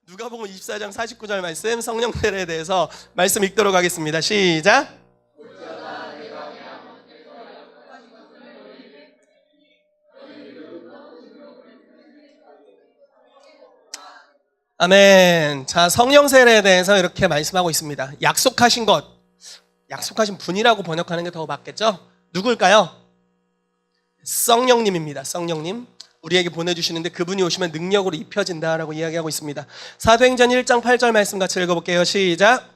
누가복음 24장 49절 말씀, 성령 세례에 대해서 말씀 읽도록 하겠습니다. 시작. 아멘. 자, 성령 세례에 대해서 이렇게 말씀하고 있습니다. 약속하신 것, 약속하신 분이라고 번역하는 게 더 맞겠죠? 누굴까요? 성령님입니다. 성령님. 우리에게 보내주시는데 그분이 오시면 능력으로 입혀진다라고 이야기하고 있습니다. 사도행전 1장 8절 말씀 같이 읽어볼게요. 시작.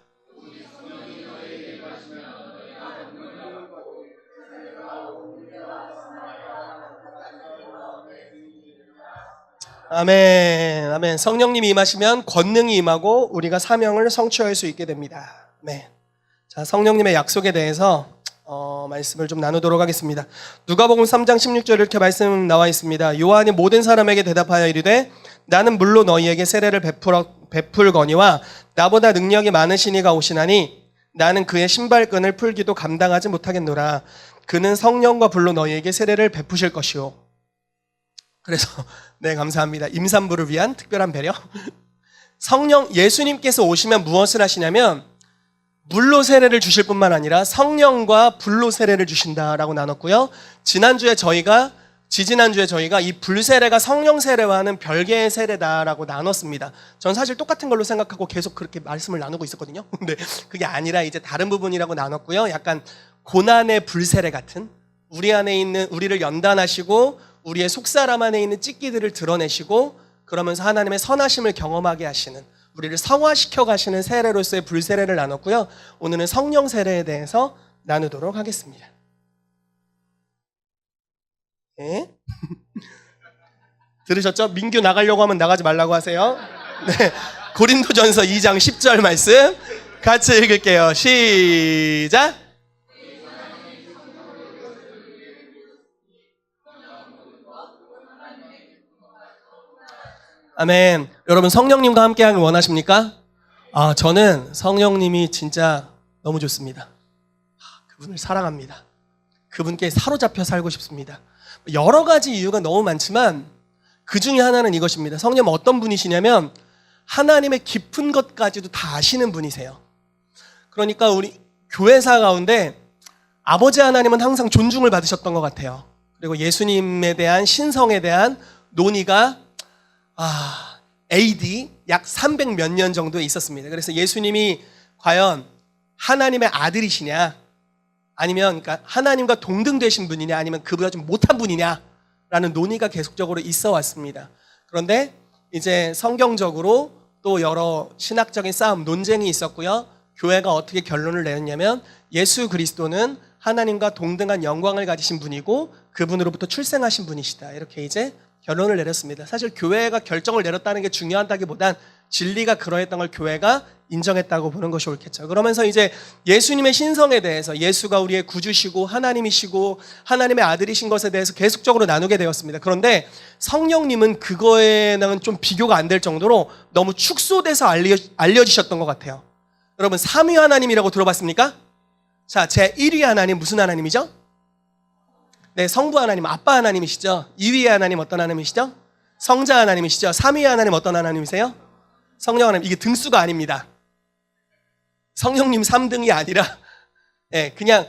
아멘. 아멘. 성령님이 임하시면 권능이 임하고 우리가 사명을 성취할 수 있게 됩니다. 아멘. 자, 성령님의 약속에 대해서 말씀을 좀 나누도록 하겠습니다. 누가복음 3장 16절 이렇게 말씀 나와 있습니다. 요한이 모든 사람에게 대답하여 이르되 나는 물로 너희에게 세례를 베풀거니와 나보다 능력이 많으신 이가 오시나니 나는 그의 신발끈을 풀기도 감당하지 못하겠노라. 그는 성령과 불로 너희에게 세례를 베푸실 것이요. 그래서 네, 감사합니다. 임산부를 위한 특별한 배려. 성령 예수님께서 오시면 무엇을 하시냐면 물로 세례를 주실 뿐만 아니라 성령과 불로 세례를 주신다라고 나눴고요. 지지난주에 저희가 이 불 세례가 성령 세례와는 별개의 세례다라고 나눴습니다. 전 사실 똑같은 걸로 생각하고 계속 그렇게 말씀을 나누고 있었거든요. 근데 그게 아니라 이제 다른 부분이라고 나눴고요. 약간 고난의 불 세례 같은 우리 안에 있는 우리를 연단하시고 우리의 속사람 안에 있는 찢기들을 드러내시고 그러면서 하나님의 선하심을 경험하게 하시는 우리를 성화시켜 가시는 세례로서의 불세례를 나눴고요. 오늘은 성령 세례에 대해서 나누도록 하겠습니다. 네. 들으셨죠? 민규 나가려고 하면 나가지 말라고 하세요. 네. 고린도전서 2장 10절 말씀 같이 읽을게요. 시작. 아멘. 여러분 성령님과 함께하길 원하십니까? 저는 성령님이 진짜 너무 좋습니다. 그분을 사랑합니다. 그분께 사로잡혀 살고 싶습니다. 여러 가지 이유가 너무 많지만 그 중에 하나는 이것입니다. 성령은 어떤 분이시냐면 하나님의 깊은 것까지도 다 아시는 분이세요. 그러니까 우리 교회사 가운데 아버지 하나님은 항상 존중을 받으셨던 것 같아요. 그리고 예수님에 대한 신성에 대한 논의가 AD 약 300 몇 년 정도에 있었습니다. 그래서 예수님이 과연 하나님의 아들이시냐 아니면 그러니까 하나님과 동등되신 분이냐 아니면 그보다 좀 못한 분이냐라는 논의가 계속적으로 있어 왔습니다. 그런데 이제 성경적으로 또 여러 신학적인 싸움, 논쟁이 있었고요. 교회가 어떻게 결론을 내렸냐면 예수 그리스도는 하나님과 동등한 영광을 가지신 분이고 그분으로부터 출생하신 분이시다. 이렇게 이제 결론을 내렸습니다. 사실 교회가 결정을 내렸다는 게 중요하다기보단 진리가 그러했던 걸 교회가 인정했다고 보는 것이 옳겠죠. 그러면서 이제 예수님의 신성에 대해서 예수가 우리의 구주시고 하나님이시고 하나님의 아들이신 것에 대해서 계속적으로 나누게 되었습니다. 그런데 성령님은 그거에는 좀 비교가 안 될 정도로 너무 축소돼서 알려지셨던 것 같아요. 여러분 삼위 하나님이라고 들어봤습니까? 자, 제1위 하나님 무슨 하나님이죠? 네, 성부 하나님, 아빠 하나님이시죠. 2위 하나님 어떤 하나님이시죠? 성자 하나님이시죠. 3위 하나님 어떤 하나님이세요? 성령 하나님. 이게 등수가 아닙니다. 성령님 3등이 아니라 그냥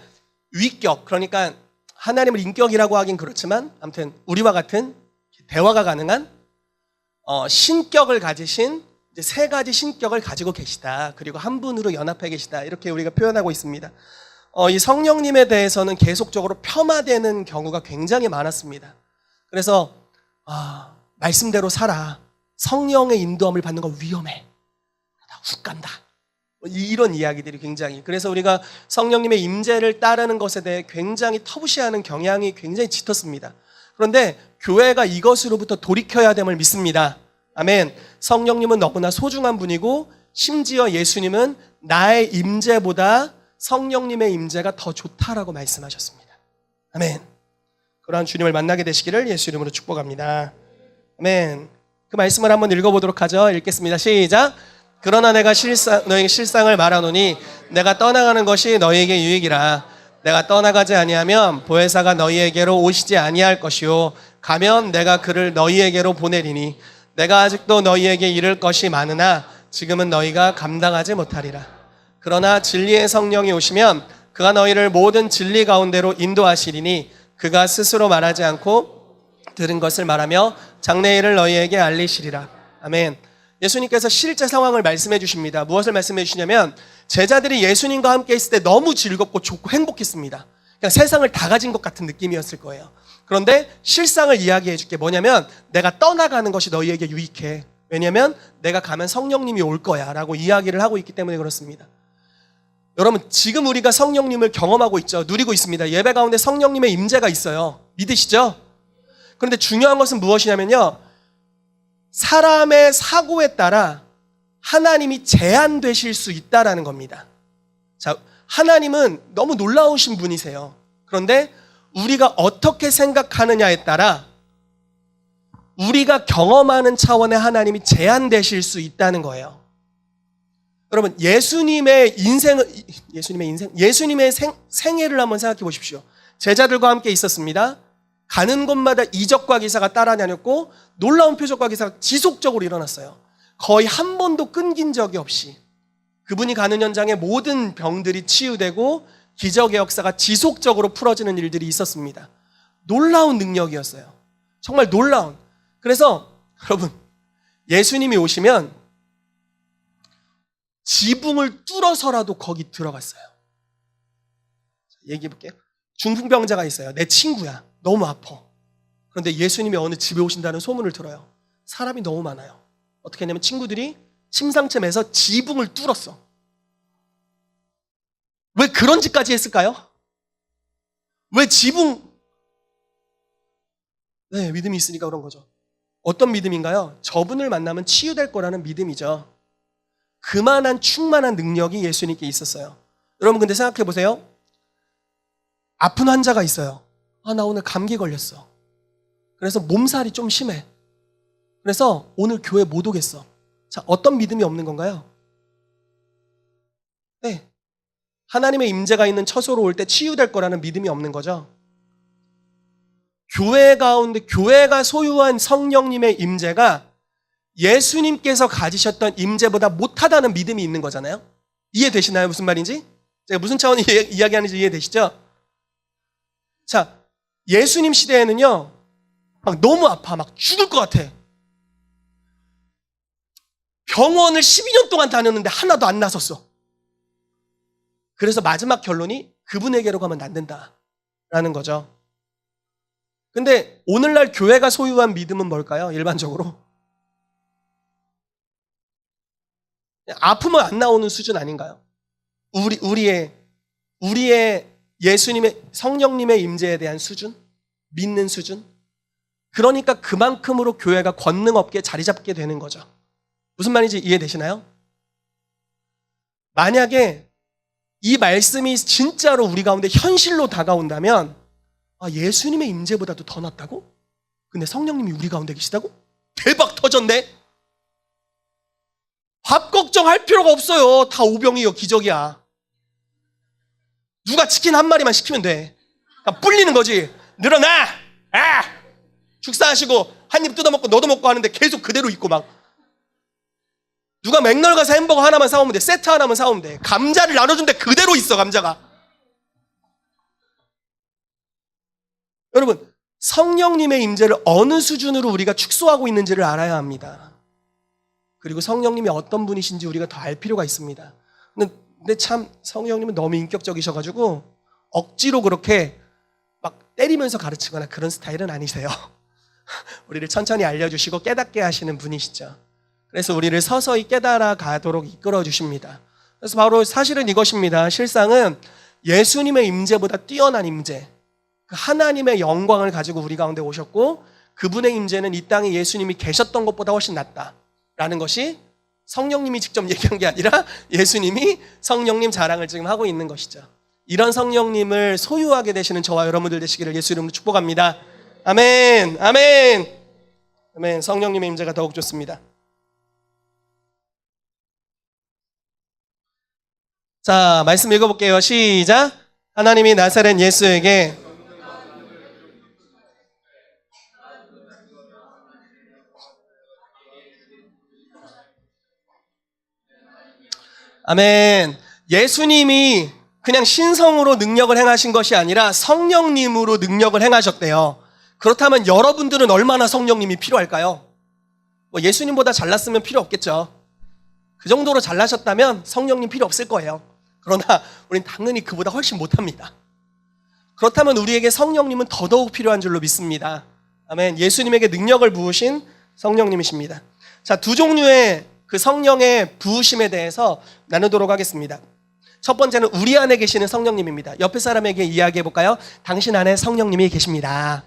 위격. 그러니까 하나님을 인격이라고 하긴 그렇지만 아무튼 우리와 같은 대화가 가능한 신격을 가지신 이제 세 가지 신격을 가지고 계시다. 그리고 한 분으로 연합해 계시다. 이렇게 우리가 표현하고 있습니다. 이 성령님에 대해서는 계속적으로 폄하되는 경우가 굉장히 많았습니다. 그래서 말씀대로 살아. 성령의 인도함을 받는 건 위험해. 나 훅 간다. 이런 이야기들이 굉장히 그래서 우리가 성령님의 임재를 따르는 것에 대해 굉장히 터부시하는 경향이 굉장히 짙었습니다. 그런데 교회가 이것으로부터 돌이켜야 됨을 믿습니다. 아멘. 성령님은 너무나 소중한 분이고 심지어 예수님은 나의 임재보다 성령님의 임재가 더 좋다라고 말씀하셨습니다. 아멘. 그러한 주님을 만나게 되시기를 예수 이름으로 축복합니다. 아멘. 그 말씀을 한번 읽어보도록 하죠. 읽겠습니다. 시작. 그러나 내가 너에게 실상을 말하노니 내가 떠나가는 것이 너희에게 유익이라. 내가 떠나가지 아니하면 보혜사가 너희에게로 오시지 아니할 것이요 가면 내가 그를 너희에게로 보내리니 내가 아직도 너희에게 이를 것이 많으나 지금은 너희가 감당하지 못하리라. 그러나 진리의 성령이 오시면 그가 너희를 모든 진리 가운데로 인도하시리니 그가 스스로 말하지 않고 들은 것을 말하며 장래일을 너희에게 알리시리라. 아멘. 예수님께서 실제 상황을 말씀해 주십니다. 무엇을 말씀해 주시냐면 제자들이 예수님과 함께 있을 때 너무 즐겁고 좋고 행복했습니다. 그냥 세상을 다 가진 것 같은 느낌이었을 거예요. 그런데 실상을 이야기해 줄게. 뭐냐면 내가 떠나가는 것이 너희에게 유익해. 왜냐면 내가 가면 성령님이 올 거야 라고 이야기를 하고 있기 때문에 그렇습니다. 여러분, 지금 우리가 성령님을 경험하고 있죠. 누리고 있습니다. 예배 가운데 성령님의 임재가 있어요. 믿으시죠? 그런데 중요한 것은 무엇이냐면요, 사람의 사고에 따라 하나님이 제한되실 수 있다라는 겁니다. 자, 하나님은 너무 놀라우신 분이세요. 그런데 우리가 어떻게 생각하느냐에 따라 우리가 경험하는 차원의 하나님이 제한되실 수 있다는 거예요. 여러분, 예수님의 생애를 한번 생각해 보십시오. 제자들과 함께 있었습니다. 가는 곳마다 이적과 기사가 따라 다녔고 놀라운 표적과 기사가 지속적으로 일어났어요. 거의 한 번도 끊긴 적이 없이 그분이 가는 현장에 모든 병들이 치유되고 기적의 역사가 지속적으로 풀어지는 일들이 있었습니다. 놀라운 능력이었어요. 정말 놀라운. 그래서 여러분, 예수님이 오시면 지붕을 뚫어서라도 거기 들어갔어요. 얘기해 볼게요. 중풍병자가 있어요. 내 친구야. 너무 아파. 그런데 예수님이 어느 집에 오신다는 소문을 들어요. 사람이 너무 많아요. 어떻게 했냐면 친구들이 침상째 매서 지붕을 뚫었어. 왜 그런 짓까지 했을까요? 왜 네, 믿음이 있으니까 그런 거죠. 어떤 믿음인가요? 저분을 만나면 치유될 거라는 믿음이죠. 그만한 충만한 능력이 예수님께 있었어요. 여러분, 근데 생각해 보세요. 아픈 환자가 있어요. 나 오늘 감기 걸렸어. 그래서 몸살이 좀 심해. 그래서 오늘 교회 못 오겠어. 자, 어떤 믿음이 없는 건가요? 네, 하나님의 임재가 있는 처소로 올 때 치유될 거라는 믿음이 없는 거죠. 교회 가운데 교회가 소유한 성령님의 임재가 예수님께서 가지셨던 임재보다 못하다는 믿음이 있는 거잖아요. 이해되시나요? 무슨 말인지? 제가 무슨 차원이 이야기하는지 이해되시죠? 자, 예수님 시대에는요, 막 너무 아파, 막 죽을 것 같아. 병원을 12년 동안 다녔는데 하나도 안 나섰어. 그래서 마지막 결론이 그분에게로 가면 안 된다라는 거죠. 근데 오늘날 교회가 소유한 믿음은 뭘까요? 일반적으로 아프면 안 나오는 수준 아닌가요? 우리의 예수님의 성령님의 임재에 대한 수준, 믿는 수준. 그러니까 그만큼으로 교회가 권능 없게 자리 잡게 되는 거죠. 무슨 말인지 이해되시나요? 만약에 이 말씀이 진짜로 우리 가운데 현실로 다가온다면 예수님의 임재보다도 더 낫다고? 근데 성령님이 우리 가운데 계시다고? 대박 터졌네. 밥 걱정할 필요가 없어요. 다 오병이요, 기적이야. 누가 치킨 한 마리만 시키면 돼. 뿔리는 거지. 늘어나! 축사하시고 한 입 뜯어먹고 너도 먹고 하는데 계속 그대로 있고 막. 누가 맥날 가서 햄버거 하나만 사오면 돼. 세트 하나만 사오면 돼. 감자를 나눠준데 그대로 있어, 감자가. 여러분, 성령님의 임재를 어느 수준으로 우리가 축소하고 있는지를 알아야 합니다. 그리고 성령님이 어떤 분이신지 우리가 더 알 필요가 있습니다. 근데 참 성령님은 너무 인격적이셔가지고 억지로 그렇게 막 때리면서 가르치거나 그런 스타일은 아니세요. 우리를 천천히 알려주시고 깨닫게 하시는 분이시죠. 그래서 우리를 서서히 깨달아 가도록 이끌어 주십니다. 그래서 바로 사실은 이것입니다. 실상은 예수님의 임재보다 뛰어난 임재, 그 하나님의 영광을 가지고 우리 가운데 오셨고 그분의 임재는 이 땅에 예수님이 계셨던 것보다 훨씬 낫다라는 것이 성령님이 직접 얘기한 게 아니라 예수님이 성령님 자랑을 지금 하고 있는 것이죠. 이런 성령님을 소유하게 되시는 저와 여러분들 되시기를 예수 이름으로 축복합니다. 아멘, 아멘, 아멘. 성령님의 임재가 더욱 좋습니다. 자, 말씀 읽어볼게요. 시작. 하나님이 나사렛 예수에게 아멘. 예수님이 그냥 신성으로 능력을 행하신 것이 아니라 성령님으로 능력을 행하셨대요. 그렇다면 여러분들은 얼마나 성령님이 필요할까요? 뭐 예수님보다 잘났으면 필요 없겠죠. 그 정도로 잘나셨다면 성령님 필요 없을 거예요. 그러나 우린 당연히 그보다 훨씬 못합니다. 그렇다면 우리에게 성령님은 더더욱 필요한 줄로 믿습니다. 아멘. 예수님에게 능력을 부으신 성령님이십니다. 자, 두 종류의 그 성령의 부으심에 대해서 나누도록 하겠습니다. 첫 번째는 우리 안에 계시는 성령님입니다. 옆에 사람에게 이야기해 볼까요? 당신 안에 성령님이 계십니다.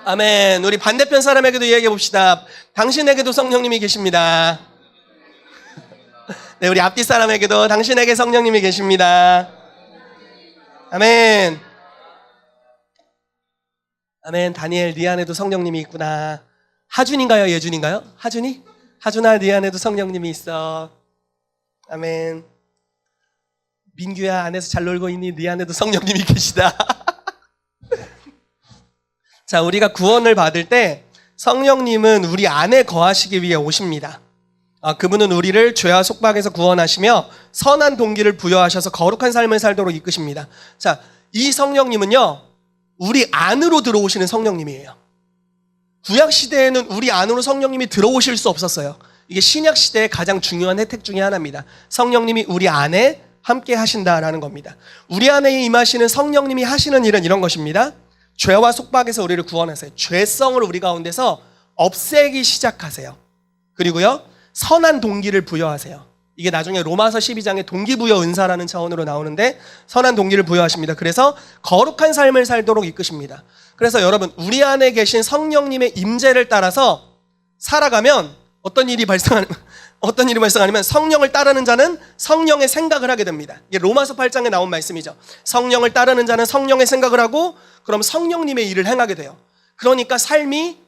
아멘. 우리 반대편 사람에게도 이야기해 봅시다. 당신에게도 성령님이 계십니다. 네, 우리 앞뒤 사람에게도 당신에게 성령님이 계십니다. 아멘. 아멘. 다니엘, 네 안에도 성령님이 있구나. 하준인가요? 예준인가요? 하준이? 하준아, 네 안에도 성령님이 있어. 아멘. 민규야, 안에서 잘 놀고 있니? 네 안에도 성령님이 계시다. 자, 우리가 구원을 받을 때 성령님은 우리 안에 거하시기 위해 오십니다. 그분은 우리를 죄와 속박에서 구원하시며 선한 동기를 부여하셔서 거룩한 삶을 살도록 이끄십니다. 자, 이 성령님은요, 우리 안으로 들어오시는 성령님이에요. 구약 시대에는 우리 안으로 성령님이 들어오실 수 없었어요. 이게 신약 시대의 가장 중요한 혜택 중에 하나입니다. 성령님이 우리 안에 함께 하신다라는 겁니다. 우리 안에 임하시는 성령님이 하시는 일은 이런 것입니다. 죄와 속박에서 우리를 구원하세요. 죄성을 우리 가운데서 없애기 시작하세요. 그리고요, 선한 동기를 부여하세요. 이게 나중에 로마서 12장에 동기부여 은사라는 차원으로 나오는데 선한 동기를 부여하십니다. 그래서 거룩한 삶을 살도록 이끄십니다. 그래서 여러분, 우리 안에 계신 성령님의 임재를 따라서 살아가면 어떤 일이 발생하냐면 성령을 따르는 자는 성령의 생각을 하게 됩니다. 이게 로마서 8장에 나온 말씀이죠. 성령을 따르는 자는 성령의 생각을 하고 그럼 성령님의 일을 행하게 돼요. 그러니까 삶이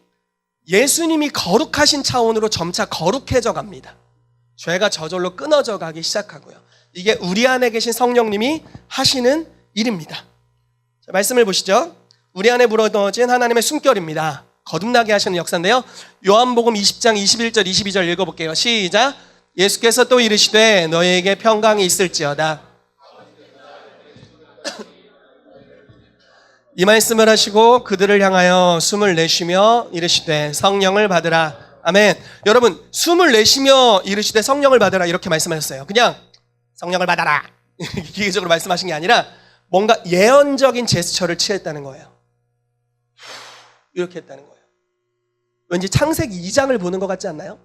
예수님이 거룩하신 차원으로 점차 거룩해져 갑니다. 죄가 저절로 끊어져 가기 시작하고요. 이게 우리 안에 계신 성령님이 하시는 일입니다. 자, 말씀을 보시죠. 우리 안에 불어넣어진 하나님의 숨결입니다. 거듭나게 하시는 역사인데요. 요한복음 20장 21절 22절 읽어볼게요. 시작. 예수께서 또 이르시되 너희에게 평강이 있을지어다. 이 말씀을 하시고 그들을 향하여 숨을 내쉬며 이르시되 성령을 받으라. 아멘. 여러분, 숨을 내쉬며 이르시되 성령을 받으라 이렇게 말씀하셨어요. 그냥 성령을 받아라 기계적으로 말씀하신 게 아니라 뭔가 예언적인 제스처를 취했다는 거예요. 이렇게 했다는 거예요. 왠지 창세기 2장을 보는 것 같지 않나요?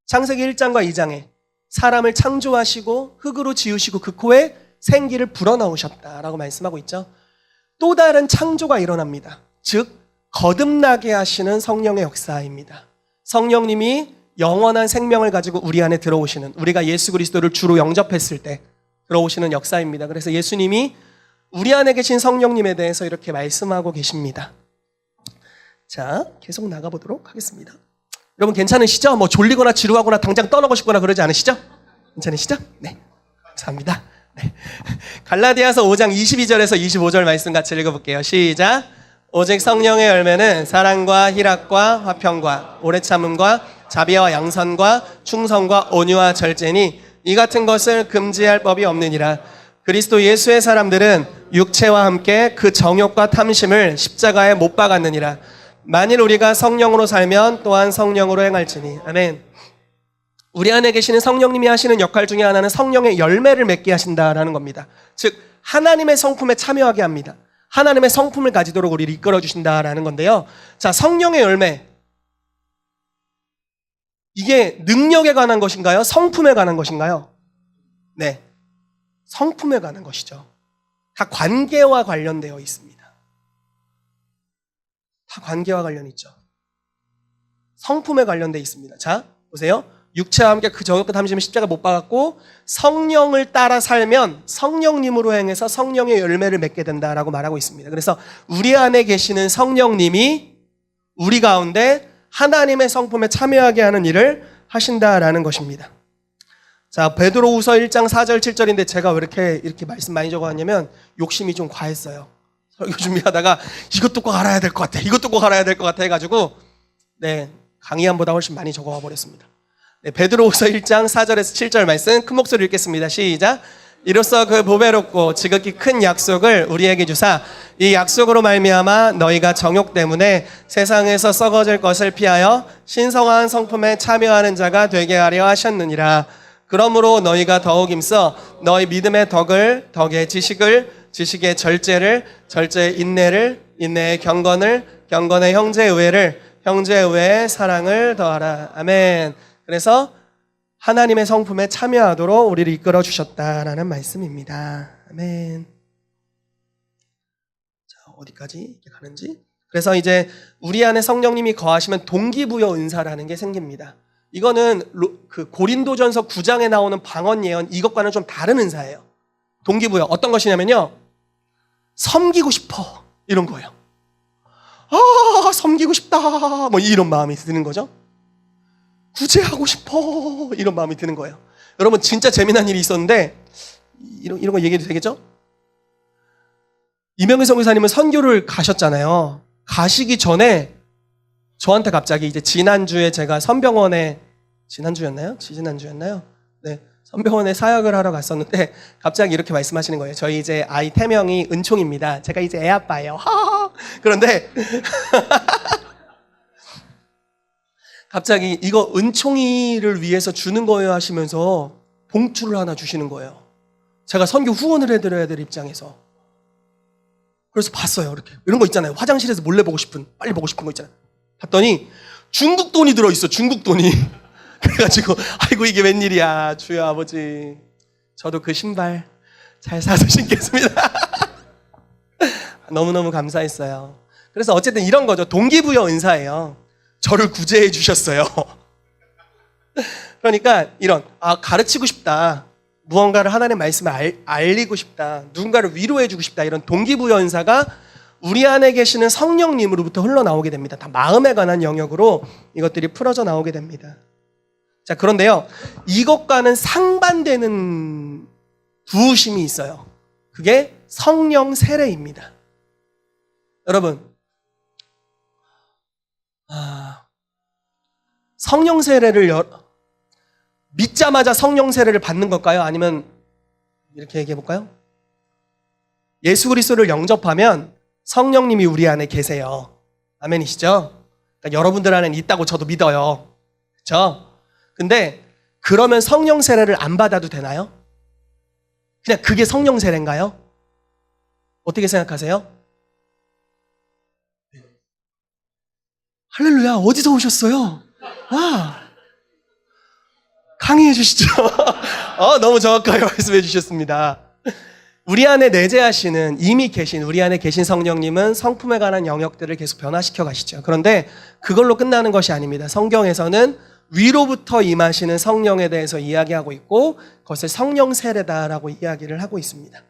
창세기 1장과 2장에 사람을 창조하시고 흙으로 지으시고 그 코에 생기를 불어넣으셨다라고 말씀하고 있죠. 또 다른 창조가 일어납니다. 즉 거듭나게 하시는 성령의 역사입니다. 성령님이 영원한 생명을 가지고 우리 안에 들어오시는, 우리가 예수 그리스도를 주로 영접했을 때 들어오시는 역사입니다. 그래서 예수님이 우리 안에 계신 성령님에 대해서 이렇게 말씀하고 계십니다. 자, 계속 나가보도록 하겠습니다. 여러분 괜찮으시죠? 뭐 졸리거나 지루하거나 당장 떠나고 싶거나 그러지 않으시죠? 괜찮으시죠? 네, 감사합니다. 네. 갈라디아서 5장 22절에서 25절 말씀 같이 읽어볼게요. 시작. 오직 성령의 열매는 사랑과 희락과 화평과 오래 참음과 자비와 양선과 충성과 온유와 절제니 이 같은 것을 금지할 법이 없느니라. 그리스도 예수의 사람들은 육체와 함께 그 정욕과 탐심을 십자가에 못 박았느니라. 만일 우리가 성령으로 살면 또한 성령으로 행할지니. 아멘. 우리 안에 계시는 성령님이 하시는 역할 중에 하나는 성령의 열매를 맺게 하신다라는 겁니다. 즉 하나님의 성품에 참여하게 합니다. 하나님의 성품을 가지도록 우리를 이끌어 주신다라는 건데요. 자, 성령의 열매, 이게 능력에 관한 것인가요? 성품에 관한 것인가요? 네, 성품에 관한 것이죠. 다 관계와 관련되어 있습니다. 다 관계와 관련이 있죠. 성품에 관련되어 있습니다. 자, 보세요. 육체와 함께 그 정욕과 탐심을 십자가 못 박았고 성령을 따라 살면 성령님으로 행해서 성령의 열매를 맺게 된다라고 말하고 있습니다. 그래서 우리 안에 계시는 성령님이 우리 가운데 하나님의 성품에 참여하게 하는 일을 하신다라는 것입니다. 자, 베드로후서 1장 4절 7절인데 제가 왜 이렇게 말씀 많이 적어왔냐면 욕심이 좀 과했어요. 설교 준비하다가 이것도 꼭 알아야 될 것 같아, 이것도 꼭 알아야 될 것 같아 해가지고 네, 강의안보다 훨씬 많이 적어와 버렸습니다. 네, 베드로후서 1장 4절에서 7절 말씀 큰 목소리로 읽겠습니다. 시작. 이로써 그 보배롭고 지극히 큰 약속을 우리에게 주사 이 약속으로 말미암아 너희가 정욕 때문에 세상에서 썩어질 것을 피하여 신성한 성품에 참여하는 자가 되게 하려 하셨느니라. 그러므로 너희가 더욱 힘써 너희 믿음의 덕을, 덕의 지식을, 지식의 절제를, 절제의 인내를, 인내의 경건을, 경건의 형제의 의회를, 형제의 의회의 사랑을 더하라. 아멘. 그래서 하나님의 성품에 참여하도록 우리를 이끌어 주셨다라는 말씀입니다. 아멘. 자, 어디까지 이렇게 가는지. 그래서 이제 우리 안에 성령님이 거하시면 동기부여 은사라는 게 생깁니다. 이거는 그 고린도전서 9장에 나오는 방언 예언 이것과는 좀 다른 은사예요. 동기부여 어떤 것이냐면요. 섬기고 싶어 이런 거예요. 아, 섬기고 싶다 뭐 이런 마음이 드는 거죠. 구제하고 싶어 이런 마음이 드는 거예요. 여러분 진짜 재미난 일이 있었는데 이런 거 얘기해도 되겠죠? 이명희 선교사님은 선교를 가셨잖아요. 가시기 전에 저한테 갑자기 이제 지난주에 제가 선병원에 지난주였나요? 네, 선병원에 사역을 하러 갔었는데 갑자기 이렇게 말씀하시는 거예요. 저희 이제 아이 태명이 은총입니다. 제가 이제 애 아빠예요. 그런데 갑자기 이거 은총이를 위해서 주는 거예요 하시면서 봉투를 하나 주시는 거예요. 제가 선교 후원을 해드려야 될 입장에서. 그래서 봤어요. 이렇게 이런 거 있잖아요. 화장실에서 몰래 보고 싶은, 빨리 보고 싶은 거 있잖아요. 봤더니 중국 돈이 들어있어. 중국 돈이. 그래가지고 아이고 이게 웬일이야. 주여 아버지 저도 그 신발 잘 사서 신겠습니다. 너무너무 감사했어요. 그래서 어쨌든 이런 거죠. 동기부여 은사예요. 저를 구제해 주셨어요. 그러니까 이런 가르치고 싶다. 무언가를 하나님의 말씀을 알리고 싶다. 누군가를 위로해 주고 싶다. 이런 동기부여 은사가 우리 안에 계시는 성령님으로부터 흘러나오게 됩니다. 다 마음에 관한 영역으로 이것들이 풀어져 나오게 됩니다. 자, 그런데요. 이것과는 상반되는 부으심이 있어요. 그게 성령 세례입니다. 여러분 성령 세례를 믿자마자 성령 세례를 받는 걸까요? 아니면 이렇게 얘기해 볼까요? 예수 그리스도를 영접하면 성령님이 우리 안에 계세요. 아멘이시죠? 그러니까 여러분들 안에 있다고 저도 믿어요. 그렇죠? 근데 그러면 성령 세례를 안 받아도 되나요? 그냥 그게 성령 세례인가요? 어떻게 생각하세요? 할렐루야, 어디서 오셨어요? 와, 강의해 주시죠. 너무 정확하게 말씀해 주셨습니다. 우리 안에 내재하시는, 이미 계신, 우리 안에 계신 성령님은 성품에 관한 영역들을 계속 변화시켜 가시죠. 그런데 그걸로 끝나는 것이 아닙니다. 성경에서는 위로부터 임하시는 성령에 대해서 이야기하고 있고 그것을 성령 세례다라고 이야기를 하고 있습니다.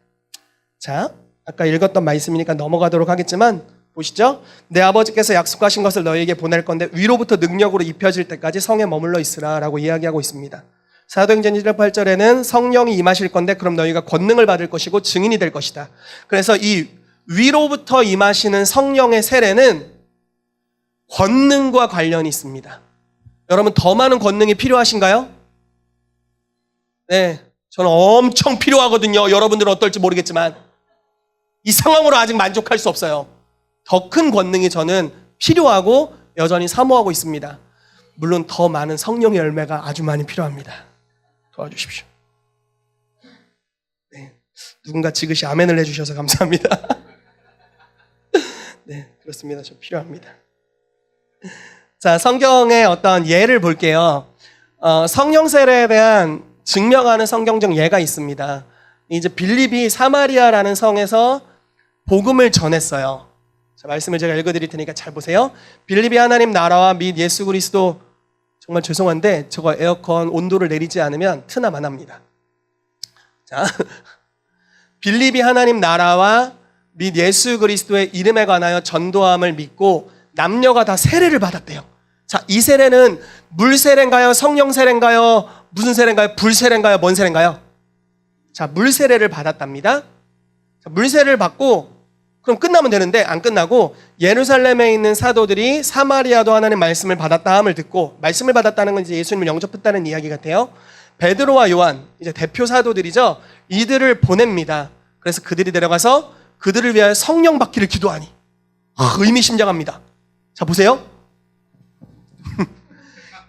자, 아까 읽었던 말씀이니까 넘어가도록 하겠지만 보시죠. 내 아버지께서 약속하신 것을 너희에게 보낼 건데 위로부터 능력으로 입혀질 때까지 성에 머물러 있으라 라고 이야기하고 있습니다. 사도행전 1절 8절에는 성령이 임하실 건데 그럼 너희가 권능을 받을 것이고 증인이 될 것이다. 그래서 이 위로부터 임하시는 성령의 세례는 권능과 관련이 있습니다. 여러분 더 많은 권능이 필요하신가요? 네, 저는 엄청 필요하거든요. 여러분들은 어떨지 모르겠지만 이 상황으로 아직 만족할 수 없어요. 더 큰 권능이 저는 필요하고 여전히 사모하고 있습니다. 물론 더 많은 성령의 열매가 아주 많이 필요합니다. 도와주십시오. 네, 누군가 지그시 아멘을 해주셔서 감사합니다. 네, 그렇습니다. 저 필요합니다. 자, 성경의 어떤 예를 볼게요. 성령 세례에 대한 증명하는 성경적 예가 있습니다. 이제 빌립이 사마리아라는 성에서 복음을 전했어요. 자, 말씀을 제가 읽어드릴 테니까 잘 보세요. 빌립이 하나님 나라와 및 예수 그리스도, 정말 죄송한데 저거 에어컨 온도를 내리지 않으면 트나 만합니다. 자, 빌립이 하나님 나라와 및 예수 그리스도의 이름에 관하여 전도함을 믿고 남녀가 다 세례를 받았대요. 자, 이 세례는 물 세례인가요? 성령 세례인가요? 무슨 세례인가요? 불 세례인가요? 뭔 세례인가요? 자, 물 세례를 받았답니다. 자, 물 세례를 받고 그럼 끝나면 되는데 안 끝나고 예루살렘에 있는 사도들이 사마리아도 하나님 말씀을 받았다 함을 듣고, 말씀을 받았다는 건 이제 예수님을 영접했다는 이야기 같아요. 베드로와 요한, 이제 대표 사도들이죠. 이들을 보냅니다. 그래서 그들이 내려가서 그들을 위하여 성령 받기를 기도하니. 의미심장합니다. 자, 보세요.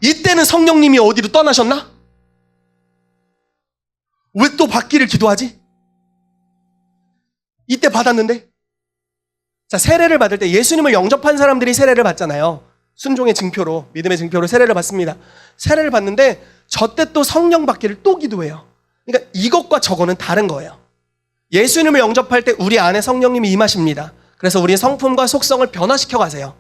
이때는 성령님이 어디로 떠나셨나? 왜 또 받기를 기도하지? 이때 받았는데. 자, 세례를 받을 때 예수님을 영접한 사람들이 세례를 받잖아요. 순종의 증표로, 믿음의 증표로 세례를 받습니다. 세례를 받는데 저 때 또 성령 받기를 또 기도해요. 그러니까 이것과 저거는 다른 거예요. 예수님을 영접할 때 우리 안에 성령님이 임하십니다. 그래서 우리의 성품과 속성을 변화시켜 가세요.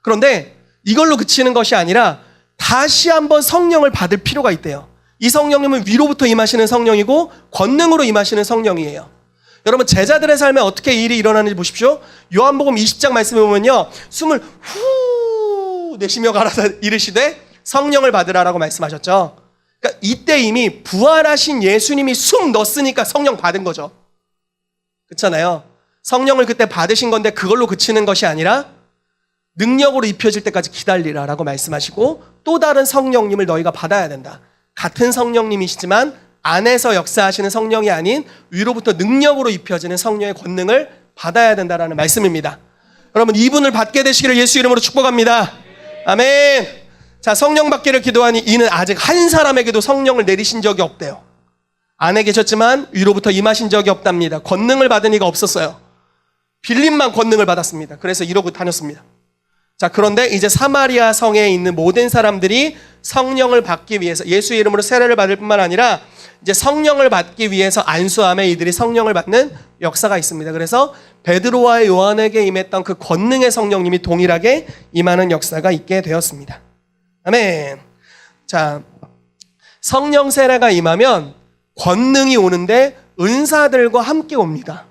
그런데 이걸로 그치는 것이 아니라 다시 한번 성령을 받을 필요가 있대요. 이 성령님은 위로부터 임하시는 성령이고 권능으로 임하시는 성령이에요. 여러분, 제자들의 삶에 어떻게 이 일이 일어나는지 보십시오. 요한복음 20장 말씀에 보면요, 숨을 후 내쉬며 가라사 이르시되 성령을 받으라라고 말씀하셨죠. 그러니까 이때 이미 부활하신 예수님이 숨 넣었으니까 성령 받은 거죠. 그렇잖아요. 성령을 그때 받으신 건데 그걸로 그치는 것이 아니라 능력으로 입혀질 때까지 기다리라라고 말씀하시고, 또 다른 성령님을 너희가 받아야 된다. 같은 성령님이시지만 안에서 역사하시는 성령이 아닌 위로부터 능력으로 입혀지는 성령의 권능을 받아야 된다라는 말씀입니다. 여러분, 이분을 받게 되시기를 예수 이름으로 축복합니다. 아멘. 자, 성령 받기를 기도하니 이는 아직 한 사람에게도 성령을 내리신 적이 없대요. 안에 계셨지만 위로부터 임하신 적이 없답니다. 권능을 받은 이가 없었어요. 빌림만 권능을 받았습니다. 그래서 이러고 다녔습니다. 자, 그런데 이제 사마리아 성에 있는 모든 사람들이 성령을 받기 위해서 예수의 이름으로 세례를 받을 뿐만 아니라 이제 성령을 받기 위해서 안수함에 이들이 성령을 받는 역사가 있습니다. 그래서 베드로와 요한에게 임했던 그 권능의 성령님이 동일하게 임하는 역사가 있게 되었습니다. 아멘. 자, 성령 세례가 임하면 권능이 오는데 은사들과 함께 옵니다.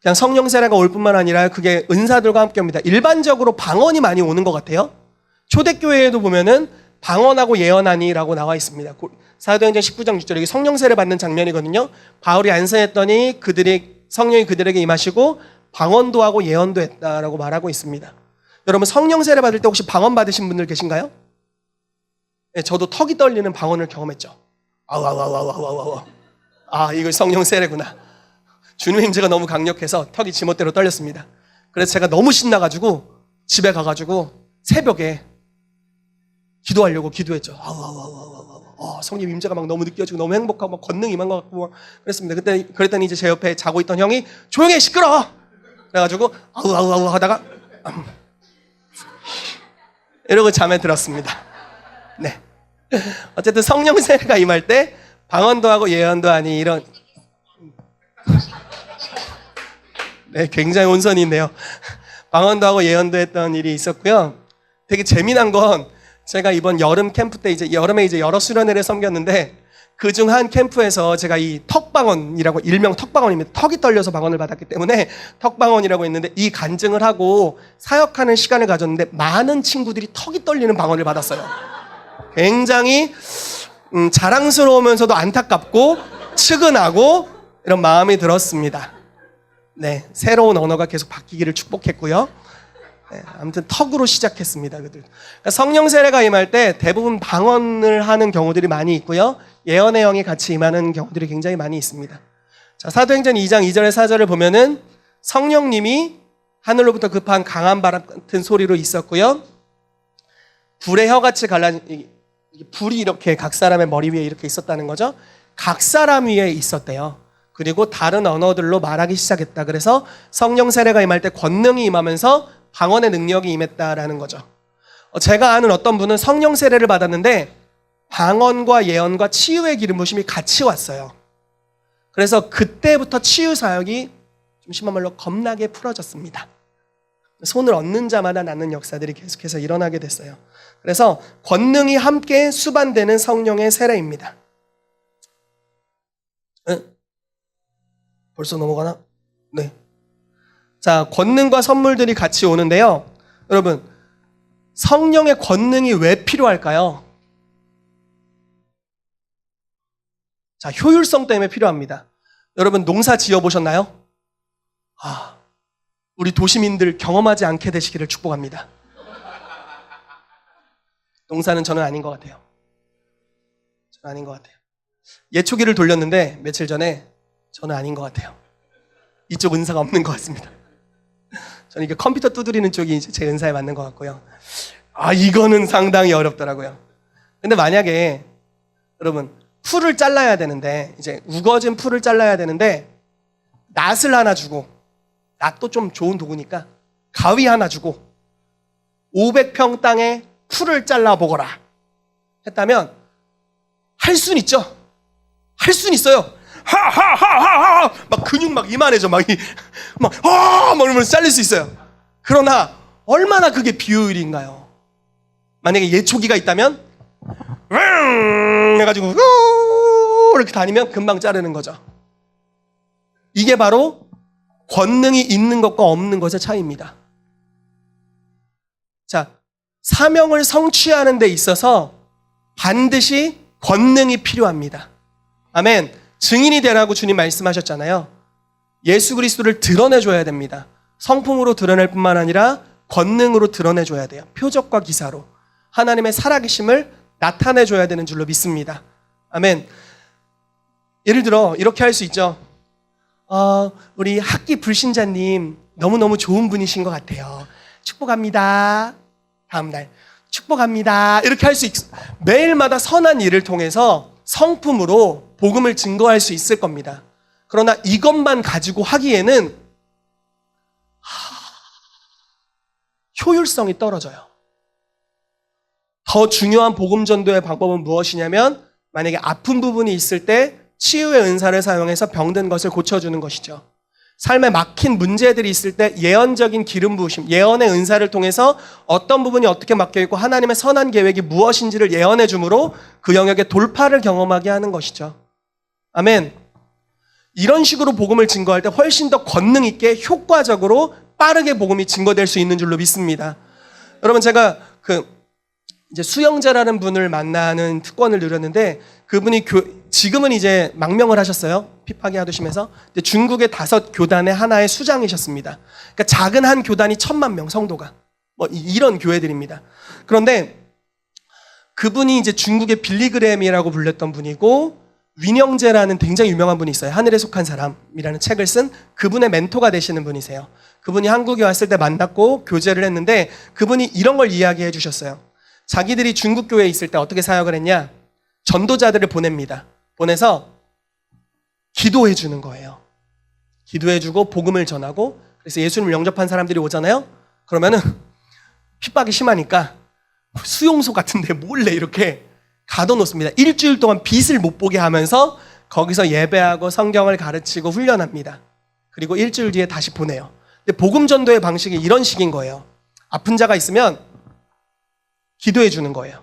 그냥 성령 세례가 올 뿐만 아니라 그게 은사들과 함께 옵니다. 일반적으로 방언이 많이 오는 것 같아요. 초대교회에도 보면은 방언하고 예언하니라고 나와 있습니다. 사도행전 19장 6절, 여기 성령 세례 받는 장면이거든요. 바울이 안수했더니 성령이 그들에게 임하시고 방언도 하고 예언도 했다라고 말하고 있습니다. 여러분, 성령 세례 받을 때 혹시 방언 받으신 분들 계신가요? 네, 저도 턱이 떨리는 방언을 경험했죠. 아우. 아, 이거 성령 세례구나. 주님의 임재가 너무 강력해서 턱이 지멋대로 떨렸습니다. 그래서 제가 너무 신나가지고 집에 가가지고 새벽에 기도하려고 기도했죠. 성령 임재가 막 너무 느껴지고 너무 행복하고 막 권능이 임한 것 같고 그랬습니다. 그랬더니 이제 제 옆에 자고 있던 형이 조용히 해, 시끄러워! 그래가지고 아우 하다가 이러고 잠에 들었습니다. 네. 어쨌든 성령 세례가 임할 때 방언도 하고 예언도 하니 이런, 네, 굉장히 온선이 있네요. 방언도 하고 예언도 했던 일이 있었고요. 되게 재미난 건 제가 이번 여름 캠프 때 여름에 여러 수련회를 섬겼는데 그중 한 캠프에서 제가 이 턱방언이라고, 일명 턱방언입니다. 턱이 떨려서 방언을 받았기 때문에 턱방언이라고 했는데 이 간증을 하고 사역하는 시간을 가졌는데 많은 친구들이 턱이 떨리는 방언을 받았어요. 굉장히 자랑스러우면서도 안타깝고 측은하고 이런 마음이 들었습니다. 네, 새로운 언어가 계속 바뀌기를 축복했고요. 네, 아무튼 턱으로 시작했습니다. 그러니까 성령 세례가 임할 때 대부분 방언을 하는 경우들이 많이 있고요. 예언의 영이 같이 임하는 경우들이 굉장히 많이 있습니다. 자, 사도행전 2장 2절에 4절을 보면은 성령님이 하늘로부터 급한 강한 바람 같은 소리로 있었고요. 불의 혀같이 불이 이렇게 각 사람의 머리 위에 이렇게 있었다는 거죠. 각 사람 위에 있었대요. 그리고 다른 언어들로 말하기 시작했다. 그래서 성령 세례가 임할 때 권능이 임하면서 방언의 능력이 임했다라는 거죠. 제가 아는 어떤 분은 성령 세례를 받았는데 방언과 예언과 치유의 기름 부심이 같이 왔어요. 그래서 그때부터 치유 사역이 좀 심한 말로 겁나게 풀어졌습니다. 손을 얻는 자마다 낫는 역사들이 계속해서 일어나게 됐어요. 그래서 권능이 함께 수반되는 성령의 세례입니다. 벌써 넘어가나? 네. 자, 권능과 선물들이 같이 오는데요. 여러분, 성령의 권능이 왜 필요할까요? 자, 효율성 때문에 필요합니다. 여러분, 농사 지어 보셨나요? 우리 도시민들 경험하지 않게 되시기를 축복합니다. 농사는 저는 아닌 것 같아요. 저는 아닌 것 같아요. 예초기를 돌렸는데 며칠 전에 저는 아닌 것 같아요. 이쪽 은사가 없는 것 같습니다. 저는 이게 컴퓨터 두드리는 쪽이 이제 제 은사에 맞는 것 같고요. 이거는 상당히 어렵더라고요. 근데 만약에 여러분 풀을 잘라야 되는데, 이제 우거진 풀을 잘라야 되는데 낫을 하나 주고, 낫도 좀 좋은 도구니까 가위 하나 주고 500평 땅에 풀을 잘라보거라 했다면 할 순 있죠. 할 순 있어요. 하하하하하 막 근육 막 이만해져 막 이러면서 잘릴 수 있어요. 그러나 얼마나 그게 비효율인가요? 만약에 예초기가 있다면 해가지고 이렇게 다니면 금방 자르는 거죠. 이게 바로 권능이 있는 것과 없는 것의 차이입니다. 자, 사명을 성취하는 데 있어서 반드시 권능이 필요합니다. 아멘. 증인이 되라고 주님 말씀하셨잖아요. 예수 그리스도를 드러내줘야 됩니다. 성품으로 드러낼 뿐만 아니라 권능으로 드러내줘야 돼요. 표적과 기사로 하나님의 살아계심을 나타내줘야 되는 줄로 믿습니다. 아멘. 예를 들어 이렇게 할 수 있죠. 우리 학기 불신자님 너무너무 좋은 분이신 것 같아요. 축복합니다. 다음날 축복합니다. 이렇게 할 수 있어요. 매일마다 선한 일을 통해서 성품으로 복음을 증거할 수 있을 겁니다. 그러나 이것만 가지고 하기에는 효율성이 떨어져요. 더 중요한 복음 전도의 방법은 무엇이냐면, 만약에 아픈 부분이 있을 때 치유의 은사를 사용해서 병든 것을 고쳐주는 것이죠. 삶에 막힌 문제들이 있을 때 예언적인 기름 부으심, 예언의 은사를 통해서 어떤 부분이 어떻게 막혀있고 하나님의 선한 계획이 무엇인지를 예언해 주므로 그 영역의 돌파를 경험하게 하는 것이죠. 아멘. 이런 식으로 복음을 증거할 때 훨씬 더 권능 있게 효과적으로 빠르게 복음이 증거될 수 있는 줄로 믿습니다. 여러분, 제가 이제 수영자라는 분을 만나는 특권을 누렸는데, 그분이 지금은 이제 망명을 하셨어요. 핍박이 하도심에서. 근데 중국의 5 교단의 하나의 수장이셨습니다. 그러니까 작은 한 교단이 1000만 명 성도가 이런 교회들입니다. 그런데 그분이 이제 중국의 빌리그램이라고 불렸던 분이고, 윈영제라는 굉장히 유명한 분이 있어요. 하늘에 속한 사람이라는 책을 쓴 그분의 멘토가 되시는 분이세요. 그분이 한국에 왔을 때 만났고 교제를 했는데, 그분이 이런 걸 이야기해 주셨어요. 자기들이 중국 교회에 있을 때 어떻게 사역을 했냐? 전도자들을 보냅니다. 보내서 기도해 주는 거예요. 기도해 주고 복음을 전하고, 그래서 예수님을 영접한 사람들이 오잖아요. 그러면은 핍박이 심하니까 수용소 같은 데 몰래 이렇게 가둬놓습니다. 일주일 동안 빛을 못 보게 하면서 거기서 예배하고 성경을 가르치고 훈련합니다. 그리고 일주일 뒤에 다시 보내요. 근데 복음 전도의 방식이 이런 식인 거예요. 아픈 자가 있으면 기도해 주는 거예요.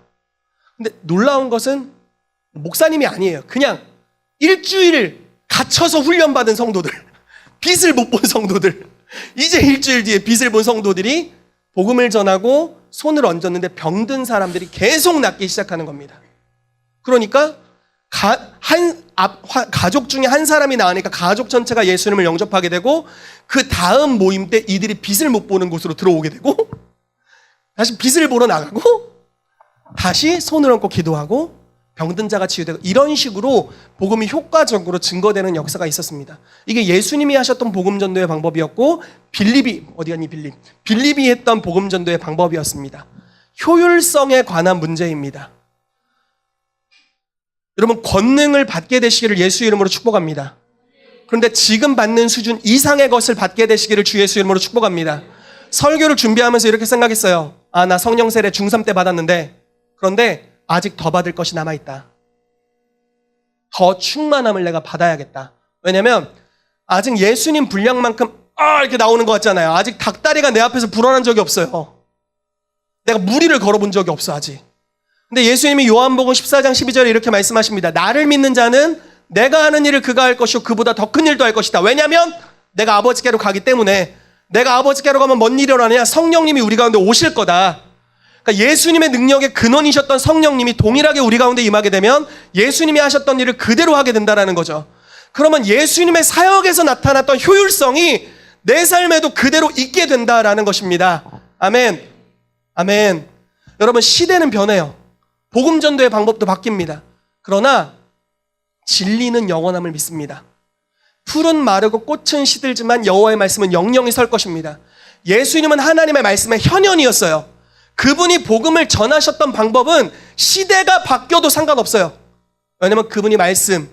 근데 놀라운 것은 목사님이 아니에요. 그냥 일주일 갇혀서 훈련받은 성도들, 빛을 못 본 성도들, 이제 일주일 뒤에 빛을 본 성도들이 복음을 전하고 손을 얹었는데 병든 사람들이 계속 낫기 시작하는 겁니다. 그러니까 가족 중에 한 사람이 나으니까 가족 전체가 예수님을 영접하게 되고, 그 다음 모임 때 이들이 빛을 못 보는 곳으로 들어오게 되고, 다시 빛을 보러 나가고, 다시 손을 얹고 기도하고, 병든 자가 치유되고, 이런 식으로 복음이 효과적으로 증거되는 역사가 있었습니다. 이게 예수님이 하셨던 복음 전도의 방법이었고, 빌립이 했던 복음 전도의 방법이었습니다. 효율성에 관한 문제입니다. 여러분, 권능을 받게 되시기를 예수 이름으로 축복합니다. 그런데 지금 받는 수준 이상의 것을 받게 되시기를 주 예수 이름으로 축복합니다. 설교를 준비하면서 이렇게 생각했어요. 나 성령 세례 중3 때 받았는데, 그런데 아직 더 받을 것이 남아있다. 더 충만함을 내가 받아야겠다. 왜냐면 아직 예수님 분량만큼 이렇게 나오는 것 같잖아요. 아직 닭다리가 내 앞에서 불어난 적이 없어요. 내가 무리를 걸어본 적이 없어 아직. 근데 예수님이 요한복음 14장 12절에 이렇게 말씀하십니다. 나를 믿는 자는 내가 하는 일을 그가 할 것이고 그보다 더 큰 일도 할 것이다. 왜냐하면 내가 아버지께로 가기 때문에. 내가 아버지께로 가면 뭔 일이 일어나냐? 성령님이 우리 가운데 오실 거다. 그러니까 예수님의 능력의 근원이셨던 성령님이 동일하게 우리 가운데 임하게 되면 예수님이 하셨던 일을 그대로 하게 된다는 거죠. 그러면 예수님의 사역에서 나타났던 효율성이 내 삶에도 그대로 있게 된다라는 것입니다. 아멘. 아멘. 여러분, 시대는 변해요. 복음 전도의 방법도 바뀝니다. 그러나 진리는 영원함을 믿습니다. 풀은 마르고 꽃은 시들지만 여호와의 말씀은 영영이 설 것입니다. 예수님은 하나님의 말씀의 현현이었어요. 그분이 복음을 전하셨던 방법은 시대가 바뀌어도 상관없어요. 왜냐하면 그분이 말씀,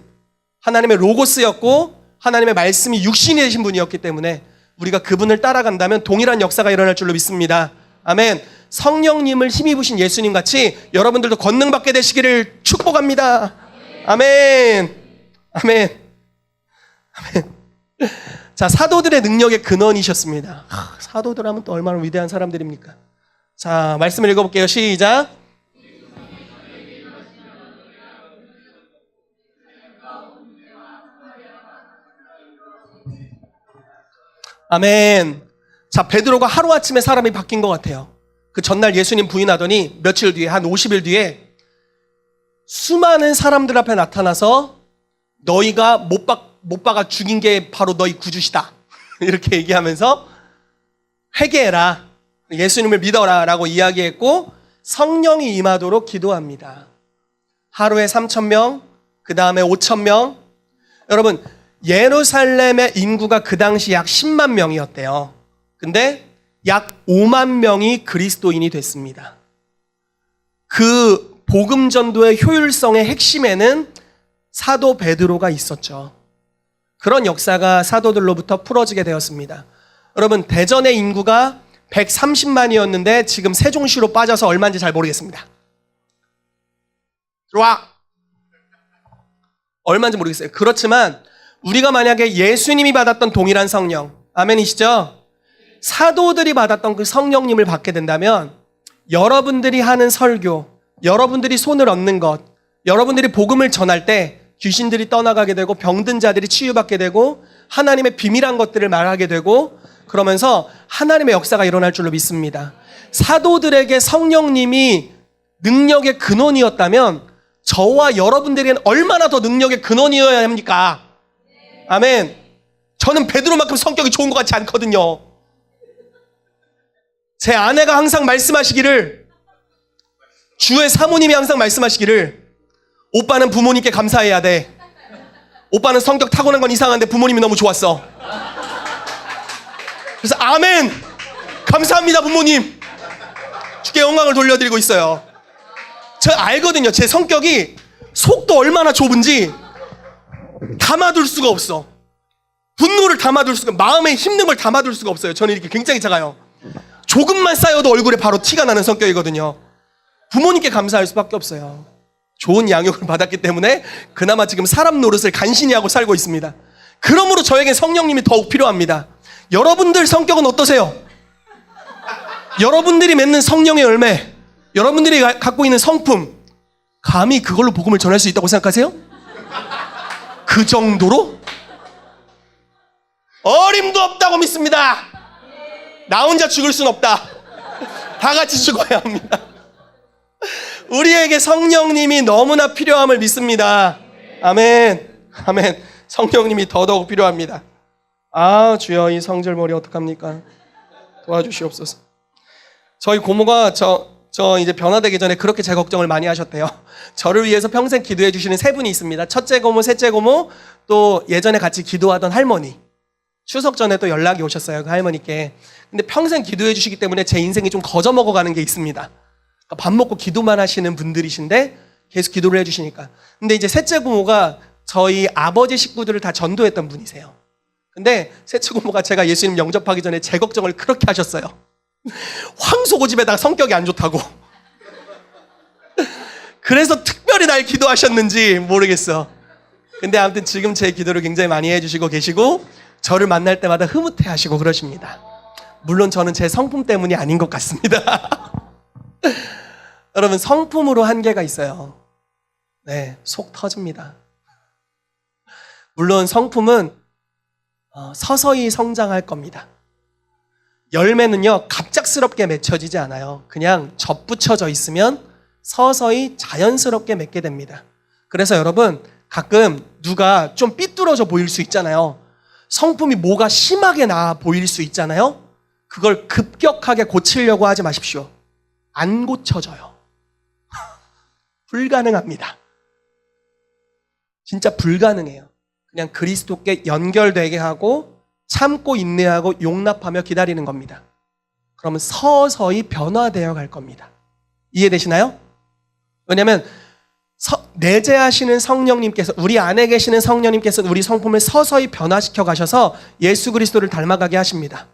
하나님의 로고스였고 하나님의 말씀이 육신이 되신 분이었기 때문에 우리가 그분을 따라간다면 동일한 역사가 일어날 줄로 믿습니다. 아멘. 성령님을 힘입으신 예수님 같이 여러분들도 권능받게 되시기를 축복합니다. 아멘. 아멘. 아멘. 자, 사도들의 능력의 근원이셨습니다. 사도들 하면 또 얼마나 위대한 사람들입니까? 자, 말씀을 읽어볼게요. 시작. 아멘. 자, 베드로가 하루아침에 사람이 바뀐 것 같아요. 그 전날 예수님 부인하더니 며칠 뒤에, 한 50일 뒤에 수많은 사람들 앞에 나타나서 너희가 못 박아 죽인 게 바로 너희 구주시다. 이렇게 얘기하면서 회개해라. 예수님을 믿어라. 라고 이야기했고 성령이 임하도록 기도합니다. 하루에 3,000명, 그 다음에 5,000명. 여러분, 예루살렘의 인구가 그 당시 약 10만 명이었대요. 근데 약 5만 명이 그리스도인이 됐습니다. 그 복음 전도의 효율성의 핵심에는 사도 베드로가 있었죠. 그런 역사가 사도들로부터 풀어지게 되었습니다. 여러분, 대전의 인구가 130만이었는데 지금 세종시로 빠져서 얼마인지 잘 모르겠습니다. 들어와! 얼마인지 모르겠어요. 그렇지만 우리가 만약에 예수님이 받았던 동일한 성령, 아멘이시죠? 사도들이 받았던 그 성령님을 받게 된다면 여러분들이 하는 설교, 여러분들이 손을 얻는 것, 여러분들이 복음을 전할 때 귀신들이 떠나가게 되고 병든 자들이 치유받게 되고 하나님의 비밀한 것들을 말하게 되고 그러면서 하나님의 역사가 일어날 줄로 믿습니다. 사도들에게 성령님이 능력의 근원이었다면 저와 여러분들에게는 얼마나 더 능력의 근원이어야 합니까? 아멘. 저는 베드로만큼 성격이 좋은 것 같지 않거든요. 제 아내가 항상 말씀하시기를, 주의 사모님이 항상 말씀하시기를, 오빠는 부모님께 감사해야 돼. 오빠는 성격 타고난 건 이상한데 부모님이 너무 좋았어. 그래서 아멘. 감사합니다 부모님. 주께 영광을 돌려드리고 있어요. 저 알거든요. 제 성격이 속도 얼마나 좁은지 담아둘 수가 없어. 분노를 담아둘 수가, 마음에 힘든 걸 담아둘 수가 없어요. 저는 이렇게 굉장히 작아요. 조금만 쌓여도 얼굴에 바로 티가 나는 성격이거든요. 부모님께 감사할 수밖에 없어요. 좋은 양육을 받았기 때문에 그나마 지금 사람 노릇을 간신히 하고 살고 있습니다. 그러므로 저에게 성령님이 더욱 필요합니다. 여러분들 성격은 어떠세요? 여러분들이 맺는 성령의 열매, 여러분들이 갖고 있는 성품, 감히 그걸로 복음을 전할 수 있다고 생각하세요? 그 정도로? 어림도 없다고 믿습니다. 나 혼자 죽을 순 없다. 다 같이 죽어야 합니다. 우리에게 성령님이 너무나 필요함을 믿습니다. 아멘. 아멘. 성령님이 더더욱 필요합니다. 아, 주여, 이 성절머리 어떡합니까? 도와주시옵소서. 저희 고모가 저 이제 변화되기 전에 그렇게 제 걱정을 많이 하셨대요. 저를 위해서 평생 기도해 주시는 세 분이 있습니다. 첫째 고모, 셋째 고모, 또 예전에 같이 기도하던 할머니. 추석 전에 또 연락이 오셨어요, 그 할머니께. 근데 평생 기도해 주시기 때문에 제 인생이 좀 거저먹어가는 게 있습니다. 밥 먹고 기도만 하시는 분들이신데 계속 기도를 해주시니까. 근데 이제 셋째 고모가 저희 아버지 식구들을 다 전도했던 분이세요. 근데 셋째 고모가 제가 예수님 영접하기 전에 제 걱정을 그렇게 하셨어요. 황소고집에다가 성격이 안 좋다고. 그래서 특별히 날 기도하셨는지 모르겠어. 근데 아무튼 지금 제 기도를 굉장히 많이 해주시고 계시고 저를 만날 때마다 흐뭇해 하시고 그러십니다. 물론 저는 제 성품 때문이 아닌 것 같습니다. 여러분, 성품으로 한계가 있어요. 네, 속 터집니다. 물론 성품은 서서히 성장할 겁니다. 열매는요, 갑작스럽게 맺혀지지 않아요. 그냥 접붙여져 있으면 서서히 자연스럽게 맺게 됩니다. 그래서 여러분, 가끔 누가 좀 삐뚤어져 보일 수 있잖아요. 성품이 뭐가 심하게 나 보일 수 있잖아요. 그걸 급격하게 고치려고 하지 마십시오. 안 고쳐져요. 불가능합니다. 진짜 불가능해요. 그냥 그리스도께 연결되게 하고 참고 인내하고 용납하며 기다리는 겁니다. 그러면 서서히 변화되어 갈 겁니다. 이해되시나요? 왜냐하면 내재하시는 성령님께서, 우리 안에 계시는 성령님께서 우리 성품을 서서히 변화시켜 가셔서 예수 그리스도를 닮아가게 하십니다.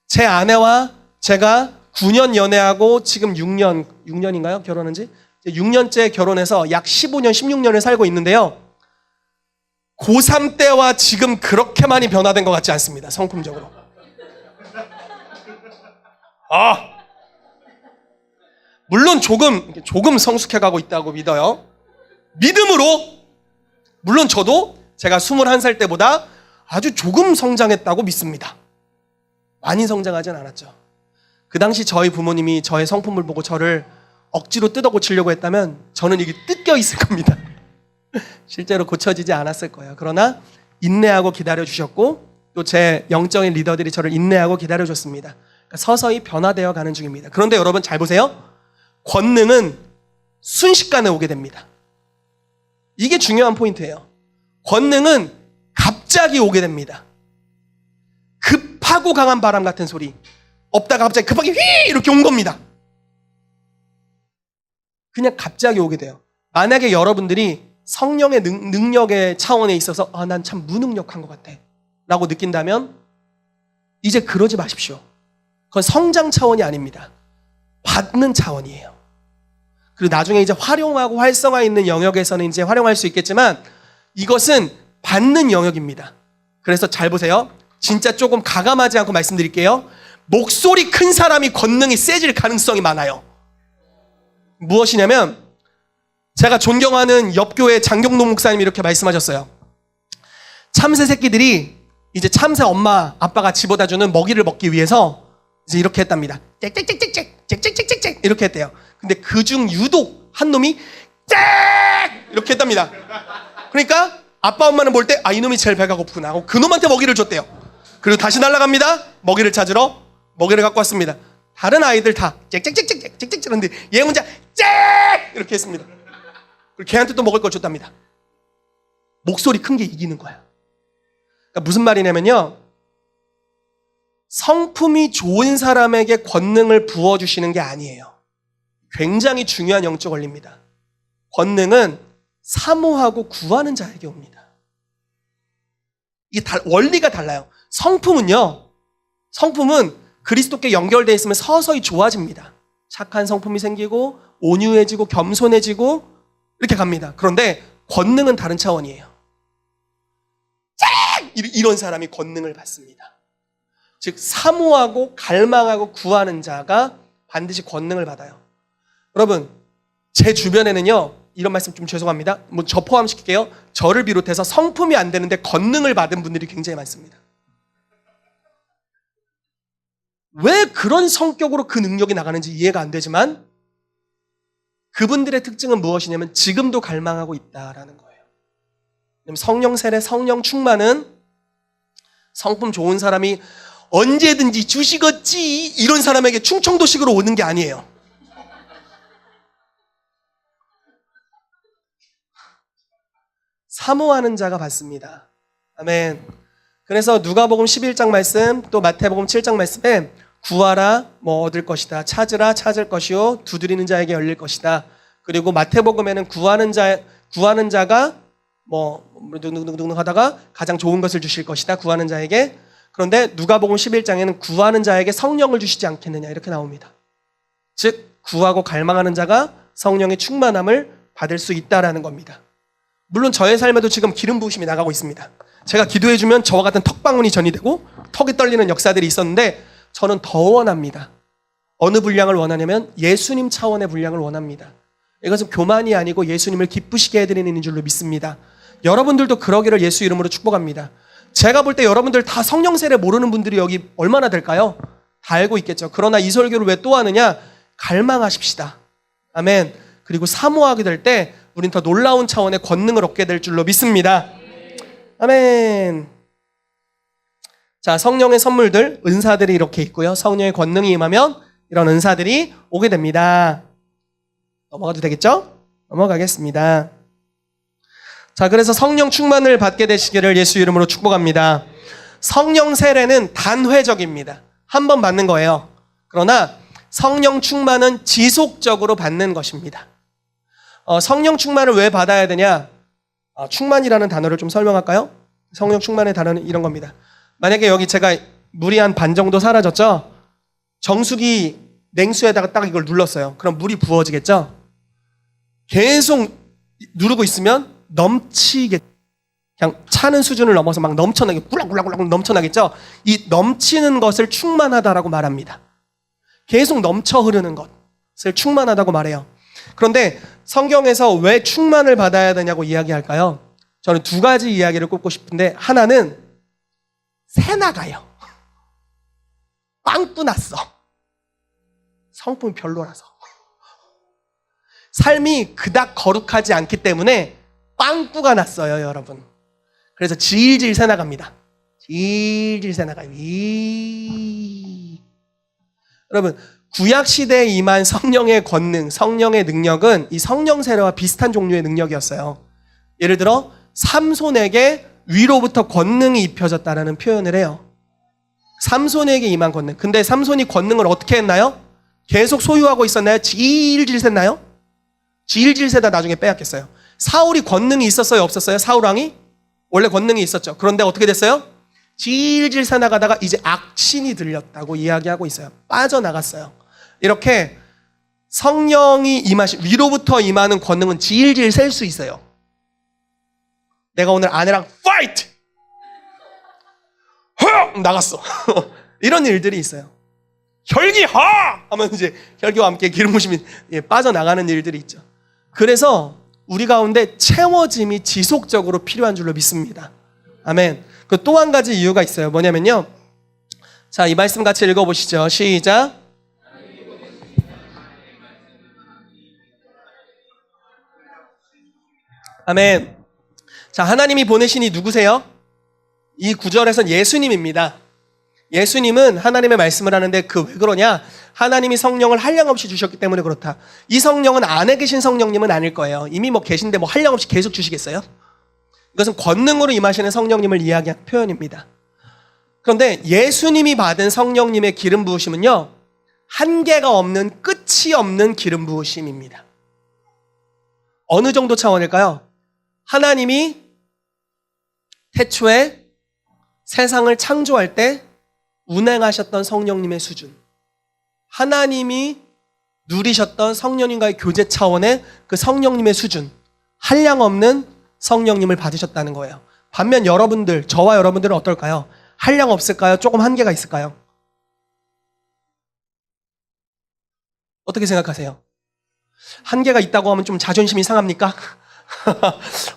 제 아내와 제가 9년 연애하고 지금 6년인가요? 결혼한 지? 6년째 결혼해서 약 15년, 16년을 살고 있는데요. 고3 때와 지금 그렇게 많이 변화된 것 같지 않습니다. 성품적으로. 물론 조금 성숙해가고 있다고 믿어요. 믿음으로, 물론 저도 제가 21살 때보다 아주 조금 성장했다고 믿습니다. 많이 성장하진 않았죠. 그 당시 저희 부모님이 저의 성품을 보고 저를 억지로 뜯어 고치려고 했다면 저는 이게 뜯겨 있을 겁니다. 실제로 고쳐지지 않았을 거예요. 그러나 인내하고 기다려주셨고 또 제 영적인 리더들이 저를 인내하고 기다려줬습니다. 그러니까 서서히 변화되어 가는 중입니다. 그런데 여러분 잘 보세요. 권능은 순식간에 오게 됩니다. 이게 중요한 포인트예요. 권능은 갑자기 오게 됩니다. 급하고 강한 바람 같은 소리. 없다가 갑자기 급하게 휘 이렇게 온 겁니다. 그냥 갑자기 오게 돼요. 만약에 여러분들이 성령의 능력의 차원에 있어서 난 참 무능력한 것 같아 라고 느낀다면 이제 그러지 마십시오. 그건 성장 차원이 아닙니다. 받는 차원이에요. 그리고 나중에 이제 활용하고 활성화 있는 영역에서는 이제 활용할 수 있겠지만 이것은 받는 영역입니다. 그래서 잘 보세요. 진짜 조금 가감하지 않고 말씀드릴게요. 목소리 큰 사람이 권능이 세질 가능성이 많아요. 무엇이냐면 제가 존경하는 옆교회 장경동 목사님이 이렇게 말씀하셨어요. 참새 새끼들이 이제 참새 엄마 아빠가 집어다 주는 먹이를 먹기 위해서 이제 이렇게 했답니다. 짹짹짹짹짹짹짹짹 이렇게 했대요. 근데 그중 유독 한 놈이 짹 이렇게 했답니다. 그러니까 아빠 엄마는 볼 때 이놈이 제일 배가 고프구나 하고 그 놈한테 먹이를 줬대요. 그리고 다시 날아갑니다. 먹이를 찾으러 먹이를 갖고 왔습니다. 다른 아이들 다 짹짹짹짹짹짹 그런데 얘 혼자 짹 이렇게 했습니다. 그리고 걔한테 또 먹을 걸 줬답니다. 목소리 큰 게 이기는 거야. 그러니까 무슨 말이냐면요. 성품이 좋은 사람에게 권능을 부어주시는 게 아니에요. 굉장히 중요한 영적 원리입니다. 권능은 사모하고 구하는 자에게 옵니다. 이게 원리가 달라요. 성품은 그리스도께 연결되어 있으면 서서히 좋아집니다. 착한 성품이 생기고 온유해지고 겸손해지고 이렇게 갑니다. 그런데 권능은 다른 차원이에요. 이런 사람이 권능을 받습니다. 즉 사모하고 갈망하고 구하는 자가 반드시 권능을 받아요. 여러분 제 주변에는요 이런 말씀 좀 죄송합니다. 저 포함시킬게요. 저를 비롯해서 성품이 안 되는데 권능을 받은 분들이 굉장히 많습니다. 왜 그런 성격으로 그 능력이 나가는지 이해가 안 되지만 그분들의 특징은 무엇이냐면 지금도 갈망하고 있다라는 거예요. 성령 세례, 성령 충만은 성품 좋은 사람이 언제든지 주시겠지 이런 사람에게 충청도식으로 오는 게 아니에요. 사모하는 자가 받습니다. 아멘. 그래서 누가복음 11장 말씀 또 마태복음 7장 말씀에 구하라 얻을 것이다. 찾으라 찾을 것이요 두드리는 자에게 열릴 것이다. 그리고 마태복음에는 구하는 자가 하다가 가장 좋은 것을 주실 것이다. 구하는 자에게. 그런데 누가복음 11장에는 구하는 자에게 성령을 주시지 않겠느냐 이렇게 나옵니다. 즉 구하고 갈망하는 자가 성령의 충만함을 받을 수 있다라는 겁니다. 물론 저의 삶에도 지금 기름 부으심이 나가고 있습니다. 제가 기도해주면 저와 같은 턱방울이 전이되고 턱이 떨리는 역사들이 있었는데 저는 더 원합니다. 어느 분량을 원하냐면 예수님 차원의 분량을 원합니다. 이것은 교만이 아니고 예수님을 기쁘시게 해드리는 줄로 믿습니다. 여러분들도 그러기를 예수 이름으로 축복합니다. 제가 볼 때 여러분들 다 성령 세례 모르는 분들이 여기 얼마나 될까요? 다 알고 있겠죠. 그러나 이 설교를 왜 또 하느냐? 갈망하십시다. 아멘. 그리고 사모하게 될 때 우린 더 놀라운 차원의 권능을 얻게 될 줄로 믿습니다. 아멘. 자, 성령의 선물들, 은사들이 이렇게 있고요. 성령의 권능이 임하면 이런 은사들이 오게 됩니다. 넘어가도 되겠죠? 넘어가겠습니다. 자, 그래서 성령 충만을 받게 되시기를 예수 이름으로 축복합니다. 성령 세례는 단회적입니다. 한 번 받는 거예요. 그러나 성령 충만은 지속적으로 받는 것입니다. 성령 충만을 왜 받아야 되냐? 충만이라는 단어를 좀 설명할까요? 성령 충만의 단어는 이런 겁니다. 만약에 여기 제가 물이 한 반 정도 사라졌죠? 정수기 냉수에다가 딱 이걸 눌렀어요. 그럼 물이 부어지겠죠? 계속 누르고 있으면 넘치게, 그냥 차는 수준을 넘어서 막 넘쳐나게, 꿀락꿀락꿀락 넘쳐나겠죠? 이 넘치는 것을 충만하다라고 말합니다. 계속 넘쳐 흐르는 것을 충만하다고 말해요. 그런데 성경에서 왜 충만을 받아야 되냐고 이야기할까요? 저는 두 가지 이야기를 꼽고 싶은데, 하나는 새 나가요. 빵꾸 났어. 성품이 별로라서. 삶이 그닥 거룩하지 않기 때문에 빵꾸가 났어요, 여러분. 그래서 질질 새 나갑니다. 질질 새 나가요. 여러분, 구약시대에 임한 성령의 권능, 성령의 능력은 이 성령 세례와 비슷한 종류의 능력이었어요. 예를 들어 삼손에게 위로부터 권능이 입혀졌다라는 표현을 해요. 삼손에게 임한 권능. 근데 삼손이 권능을 어떻게 했나요? 계속 소유하고 있었나요? 질질 샜나요? 질질 새다 나중에 빼앗겼어요. 사울이 권능이 있었어요? 없었어요? 사울왕이? 원래 권능이 있었죠. 그런데 어떻게 됐어요? 질질 새나가다가 이제 악신이 들렸다고 이야기하고 있어요. 빠져나갔어요. 이렇게 성령이 위로부터 임하는 권능은 질질 셀 수 있어요. 내가 오늘 아내랑 파이트! 허! 나갔어. 이런 일들이 있어요. 혈기하! 하면 이제 혈기와 함께 기름 부심이 빠져나가는 일들이 있죠. 그래서 우리 가운데 채워짐이 지속적으로 필요한 줄로 믿습니다. 아멘. 그 또 한 가지 이유가 있어요. 뭐냐면요. 자, 이 말씀 같이 읽어보시죠. 시작. 아멘. 자, 하나님이 보내신 이 누구세요? 이 구절에선 예수님입니다. 예수님은 하나님의 말씀을 하는데 왜 그러냐? 하나님이 성령을 한량없이 주셨기 때문에 그렇다. 이 성령은 안에 계신 성령님은 아닐 거예요. 이미 계신데 한량없이 계속 주시겠어요? 이것은 권능으로 임하시는 성령님을 이야기한 표현입니다. 그런데 예수님이 받은 성령님의 기름 부으심은요, 한계가 없는, 끝이 없는 기름 부으심입니다. 어느 정도 차원일까요? 하나님이 태초에 세상을 창조할 때 운행하셨던 성령님의 수준, 하나님이 누리셨던 성령님과의 교제 차원의 그 성령님의 수준, 한량없는 성령님을 받으셨다는 거예요. 반면 여러분들, 저와 여러분들은 어떨까요? 한량 없을까요? 조금 한계가 있을까요? 어떻게 생각하세요? 한계가 있다고 하면 좀 자존심이 상합니까?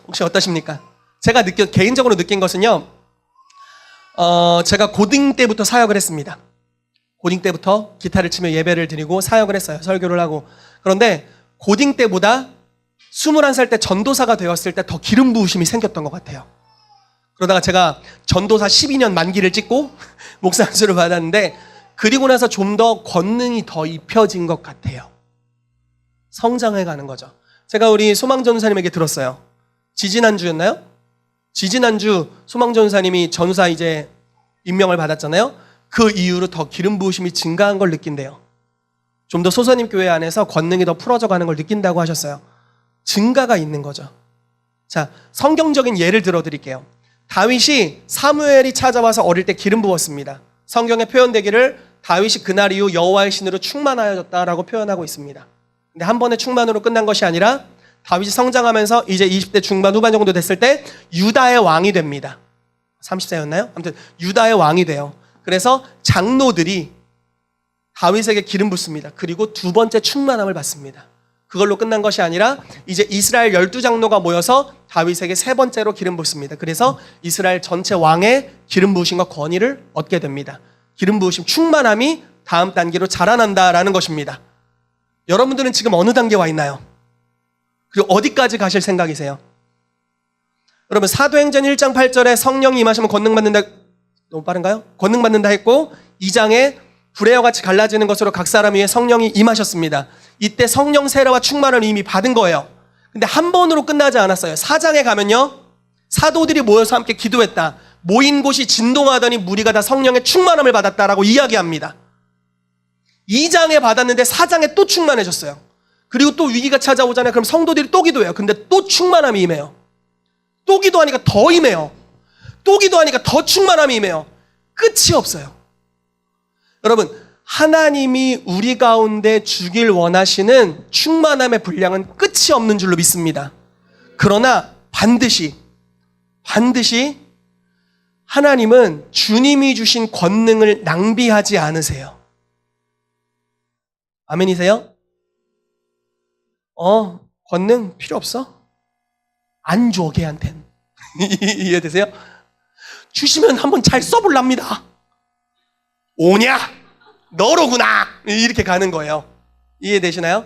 혹시 어떠십니까? 제가 개인적으로 느낀 것은요, 제가 고등 때부터 사역을 했습니다. 고딩 때부터 기타를 치며 예배를 드리고 사역을 했어요. 설교를 하고. 그런데 고딩 때보다 21살 때 전도사가 되었을 때 더 기름 부으심이 생겼던 것 같아요. 그러다가 제가 전도사 12년 만기를 찍고 목사 안수를 받았는데, 그리고 나서 좀 더 권능이 더 입혀진 것 같아요. 성장해 가는 거죠. 제가 우리 소망 전사님에게 들었어요. 지지난주였나요? 지지난주 소망 전사님이 전사 이제 임명을 받았잖아요. 그 이후로 더 기름 부으심이 증가한 걸 느낀대요. 좀 더 소서님 교회 안에서 권능이 더 풀어져 가는 걸 느낀다고 하셨어요. 증가가 있는 거죠. 자, 성경적인 예를 들어드릴게요. 다윗이 사무엘이 찾아와서 어릴 때 기름 부었습니다. 성경에 표현되기를 다윗이 그날 이후 여호와의 신으로 충만하여졌다라고 표현하고 있습니다. 근데 한 번의 충만으로 끝난 것이 아니라 다윗이 성장하면서 이제 20대 중반 후반 정도 됐을 때 유다의 왕이 됩니다. 30세였나요? 아무튼 유다의 왕이 돼요. 그래서 장로들이 다윗에게 기름 붓습니다. 그리고 두 번째 충만함을 받습니다. 그걸로 끝난 것이 아니라 이제 이스라엘 12장로가 모여서 다윗에게 세 번째로 기름 붓습니다. 그래서 이스라엘 전체 왕의 기름 부으심과 권위를 얻게 됩니다. 기름 부으심, 충만함이 다음 단계로 자라난다라는 것입니다. 여러분들은 지금 어느 단계에 와 있나요? 그리고 어디까지 가실 생각이세요? 여러분, 사도행전 1장 8절에 성령이 임하시면 권능 받는다 너무 빠른가요? 권능 받는다 했고 2장에 불의와 같이 갈라지는 것으로 각 사람 위에 성령이 임하셨습니다. 이때 성령 세례와 충만을 이미 받은 거예요. 근데 한 번으로 끝나지 않았어요. 4장에 가면요. 사도들이 모여서 함께 기도했다. 모인 곳이 진동하더니 무리가 다 성령의 충만함을 받았다라고 이야기합니다. 2장에 받았는데 4장에 또 충만해졌어요. 그리고 또 위기가 찾아오잖아요. 그럼 성도들이 또 기도해요. 근데 또 충만함이 임해요. 또 기도하니까 더 임해요. 또 기도하니까 더 충만함이 임해요. 끝이 없어요. 여러분, 하나님이 우리 가운데 주길 원하시는 충만함의 분량은 끝이 없는 줄로 믿습니다. 그러나 반드시 하나님은 주님이 주신 권능을 낭비하지 않으세요. 아멘이세요? 권능 필요 없어? 안 줘, 걔한텐. 이해되세요? 주시면 한번 잘 써볼랍니다. 오냐? 너로구나. 이렇게 가는 거예요. 이해되시나요?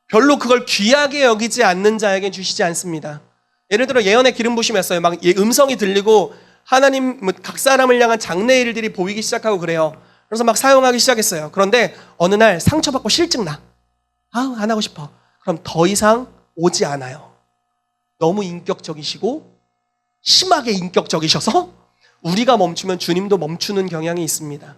별로 그걸 귀하게 여기지 않는 자에게 주시지 않습니다. 예를 들어 예언의 기름 부심이었어요. 막 음성이 들리고 하나님 각 사람을 향한 장래 일들이 보이기 시작하고 그래요. 그래서 막 사용하기 시작했어요. 그런데 어느 날 상처받고 실증 나. 안 하고 싶어. 그럼 더 이상 오지 않아요. 너무 인격적이시고 심하게 인격적이셔서 우리가 멈추면 주님도 멈추는 경향이 있습니다.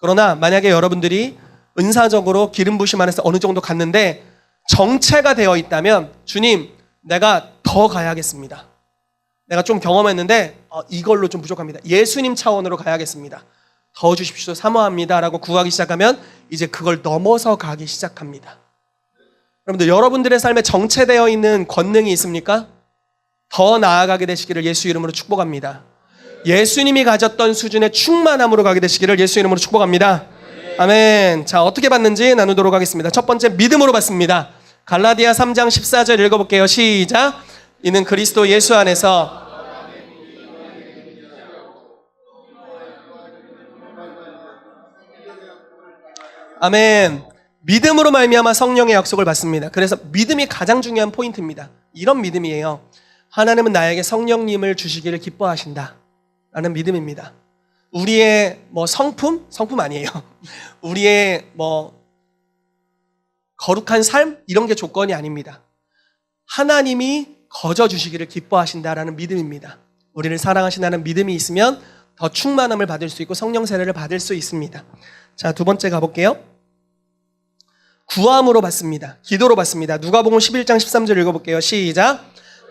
그러나 만약에 여러분들이 은사적으로 기름 부심 안에서 어느 정도 갔는데 정체가 되어 있다면 주님, 내가 더 가야겠습니다. 내가 좀 경험했는데 이걸로 좀 부족합니다. 예수님 차원으로 가야겠습니다. 더 주십시오. 사모합니다. 라고 구하기 시작하면 이제 그걸 넘어서 가기 시작합니다. 여러분들, 여러분들의 삶에 정체되어 있는 권능이 있습니까? 더 나아가게 되시기를 예수 이름으로 축복합니다. 예수님이 가졌던 수준의 충만함으로 가게 되시기를 예수 이름으로 축복합니다. 아멘. 자, 어떻게 받는지 나누도록 하겠습니다. 첫 번째, 믿음으로 받습니다. 갈라디아 3장 14절 읽어볼게요. 시작. 이는 그리스도 예수 안에서 아멘. 믿음으로 말미암아 성령의 약속을 받습니다. 그래서 믿음이 가장 중요한 포인트입니다. 이런 믿음이에요. 하나님은 나에게 성령님을 주시기를 기뻐하신다 라는 믿음입니다. 우리의 성품 아니에요. 우리의 거룩한 삶 이런 게 조건이 아닙니다. 하나님이 거저 주시기를 기뻐하신다라는 믿음입니다. 우리를 사랑하신다는 믿음이 있으면 더 충만함을 받을 수 있고 성령 세례를 받을 수 있습니다. 자, 두 번째 가볼게요. 구함으로 받습니다. 기도로 받습니다. 누가복음 11장 13절 읽어볼게요. 시작.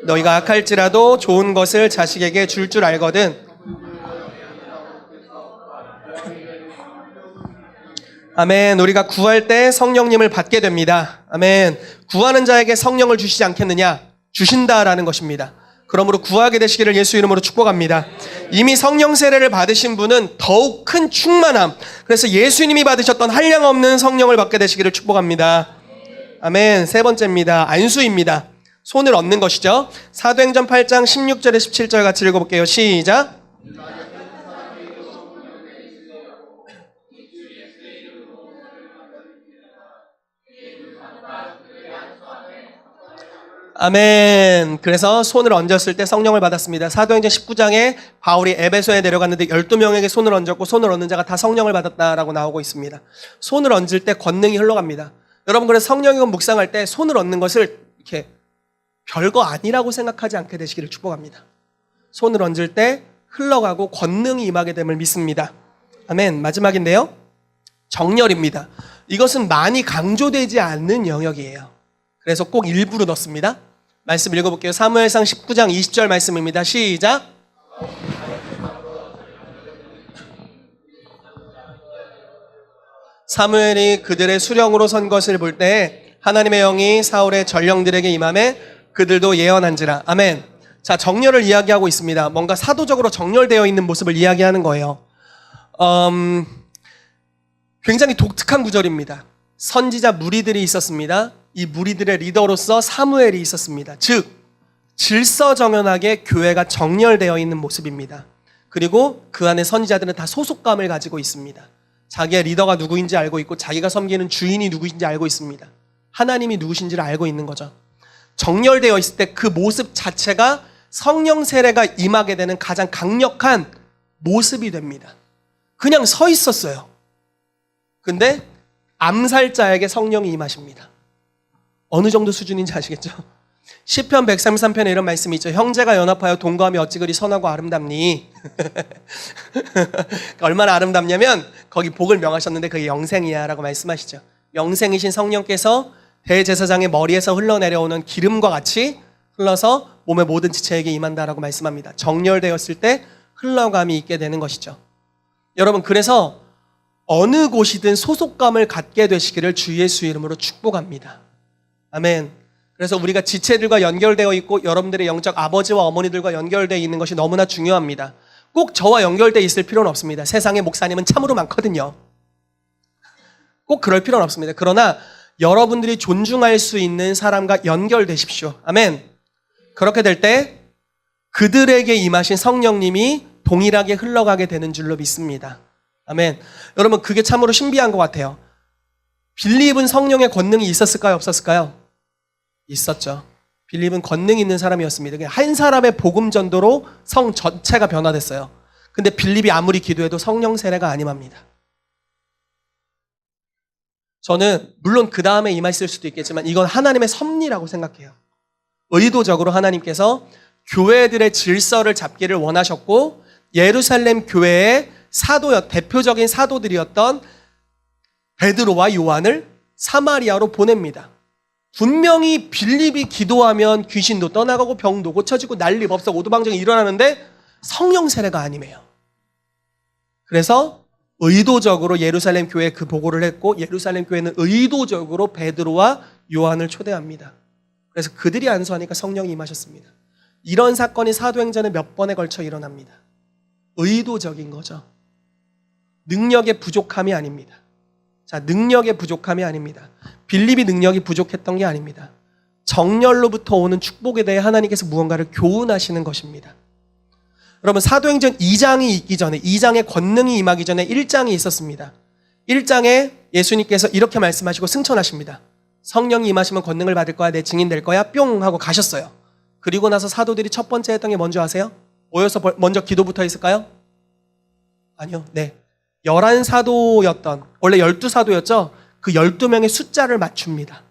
너희가 악할지라도 좋은 것을 자식에게 줄 알거든. 아멘. 우리가 구할 때 성령님을 받게 됩니다. 아멘. 구하는 자에게 성령을 주시지 않겠느냐? 주신다라는 것입니다. 그러므로 구하게 되시기를 예수 이름으로 축복합니다. 이미 성령 세례를 받으신 분은 더욱 큰 충만함, 그래서 예수님이 받으셨던 한량없는 성령을 받게 되시기를 축복합니다. 아멘. 세 번째입니다. 안수입니다. 손을 얻는 것이죠. 사도행전 8장 16절에 17절 같이 읽어볼게요. 시작. 아멘. 그래서 손을 얹었을 때 성령을 받았습니다. 사도행전 19장에 바울이 에베소에 내려갔는데 12명에게 손을 얹었고 손을 얹는 자가 다 성령을 받았다라고 나오고 있습니다. 손을 얹을 때 권능이 흘러갑니다. 여러분, 그래서 성령의 묵상할 때 손을 얹는 것을 이렇게 별거 아니라고 생각하지 않게 되시기를 축복합니다. 손을 얹을 때 흘러가고 권능이 임하게 됨을 믿습니다. 아멘. 마지막인데요. 정렬입니다. 이것은 많이 강조되지 않는 영역이에요. 그래서 꼭 일부러 넣습니다. 말씀 읽어볼게요. 사무엘상 19장 20절 말씀입니다. 시작. 사무엘이 그들의 수령으로 선 것을 볼 때 하나님의 영이 사울의 전령들에게 임하매 그들도 예언한지라. 아멘. 자, 정렬을 이야기하고 있습니다. 뭔가 사도적으로 정렬되어 있는 모습을 이야기하는 거예요. 굉장히 독특한 구절입니다. 선지자 무리들이 있었습니다. 이 무리들의 리더로서 사무엘이 있었습니다. 즉, 질서정연하게 교회가 정렬되어 있는 모습입니다. 그리고 그 안에 선지자들은 다 소속감을 가지고 있습니다. 자기의 리더가 누구인지 알고 있고 자기가 섬기는 주인이 누구인지 알고 있습니다. 하나님이 누구신지를 알고 있는 거죠. 정렬되어 있을 때 그 모습 자체가 성령 세례가 임하게 되는 가장 강력한 모습이 됩니다. 그냥 서 있었어요. 근데 암살자에게 성령이 임하십니다. 어느 정도 수준인지 아시겠죠? 시편 133편에 이런 말씀이 있죠. 형제가 연합하여 동거하며 어찌 그리 선하고 아름답니. 얼마나 아름답냐면 거기 복을 명하셨는데 그게 영생이야 라고 말씀하시죠. 영생이신 성령께서 대제사장의 머리에서 흘러내려오는 기름과 같이 흘러서 몸의 모든 지체에게 임한다라고 말씀합니다. 정렬되었을 때 흘러감이 있게 되는 것이죠. 여러분, 그래서 어느 곳이든 소속감을 갖게 되시기를 주 예수 이름으로 축복합니다. 아멘. 그래서 우리가 지체들과 연결되어 있고 여러분들의 영적 아버지와 어머니들과 연결되어 있는 것이 너무나 중요합니다. 꼭 저와 연결되어 있을 필요는 없습니다. 세상에 목사님은 참으로 많거든요. 꼭 그럴 필요는 없습니다. 그러나 여러분들이 존중할 수 있는 사람과 연결되십시오. 아멘. 그렇게 될 때 그들에게 임하신 성령님이 동일하게 흘러가게 되는 줄로 믿습니다. 아멘. 여러분, 그게 참으로 신비한 것 같아요. 빌립은 성령의 권능이 있었을까요? 없었을까요? 있었죠. 빌립은 권능 있는 사람이었습니다. 한 사람의 복음 전도로 성 전체가 변화됐어요. 근데 빌립이 아무리 기도해도 성령 세례가 안 임합니다. 저는 물론 그 다음에 임했을 수도 있겠지만 이건 하나님의 섭리라고 생각해요. 의도적으로 하나님께서 교회들의 질서를 잡기를 원하셨고 예루살렘 교회의 대표적인 사도들이었던 베드로와 요한을 사마리아로 보냅니다. 분명히 빌립이 기도하면 귀신도 떠나가고 병도 고쳐지고 난리 법석 오두방정이 일어나는데 성령 세례가 아니에요. 그래서 의도적으로 예루살렘 교회에 그 보고를 했고 예루살렘 교회는 의도적으로 베드로와 요한을 초대합니다. 그래서 그들이 안수하니까 성령이 임하셨습니다. 이런 사건이 사도행전에 몇 번에 걸쳐 일어납니다. 의도적인 거죠. 능력의 부족함이 아닙니다. 자, 능력의 부족함이 아닙니다. 빌립이 능력이 부족했던 게 아닙니다. 정렬로부터 오는 축복에 대해 하나님께서 무언가를 교훈하시는 것입니다. 여러분, 사도행전 2장이 있기 전에 2장의 권능이 임하기 전에 1장이 있었습니다. 1장에 예수님께서 이렇게 말씀하시고 승천하십니다. 성령이 임하시면 권능을 받을 거야, 내 증인 될 거야, 뿅 하고 가셨어요. 그리고 나서 사도들이 첫 번째 했던 게 뭔지 아세요? 모여서 먼저 기도부터 했을까요? 아니요. 네. 11사도였던, 원래 12사도였죠? 그 12명의 숫자를 맞춥니다.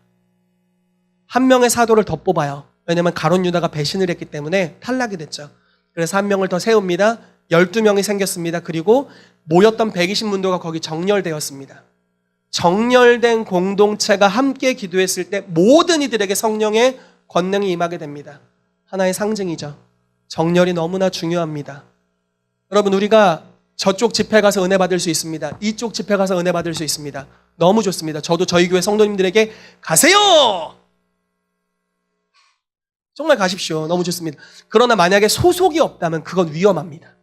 한 명의 사도를 더 뽑아요. 왜냐하면 가룟 유다가 배신을 했기 때문에 탈락이 됐죠. 그래서 한 명을 더 세웁니다. 12명이 생겼습니다. 그리고 모였던 120문도가 거기 정렬되었습니다. 정렬된 공동체가 함께 기도했을 때 모든 이들에게 성령의 권능이 임하게 됩니다. 하나의 상징이죠. 정렬이 너무나 중요합니다. 여러분, 우리가 저쪽 집회 가서 은혜 받을 수 있습니다. 이쪽 집회 가서 은혜 받을 수 있습니다. 너무 좋습니다. 저도 저희 교회 성도님들에게 가세요! 정말 가십시오. 너무 좋습니다. 그러나 만약에 소속이 없다면 그건 위험합니다.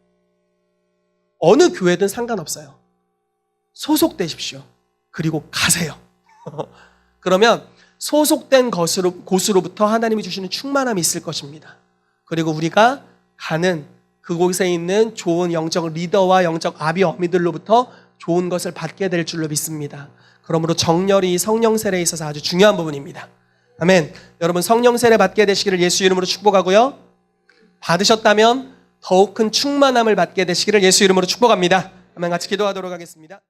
어느 교회든 상관없어요. 소속되십시오. 그리고 가세요. 그러면 소속된 곳으로부터 하나님이 주시는 충만함이 있을 것입니다. 그리고 우리가 가는 그곳에 있는 좋은 영적 리더와 영적 아비 어미들로부터 좋은 것을 받게 될 줄로 믿습니다. 그러므로 정렬이 성령 세례에 있어서 아주 중요한 부분입니다. 아멘. 여러분, 성령 세례 받게 되시기를 예수 이름으로 축복하고요. 받으셨다면 더욱 큰 충만함을 받게 되시기를 예수 이름으로 축복합니다. 아멘. 같이 기도하도록 하겠습니다.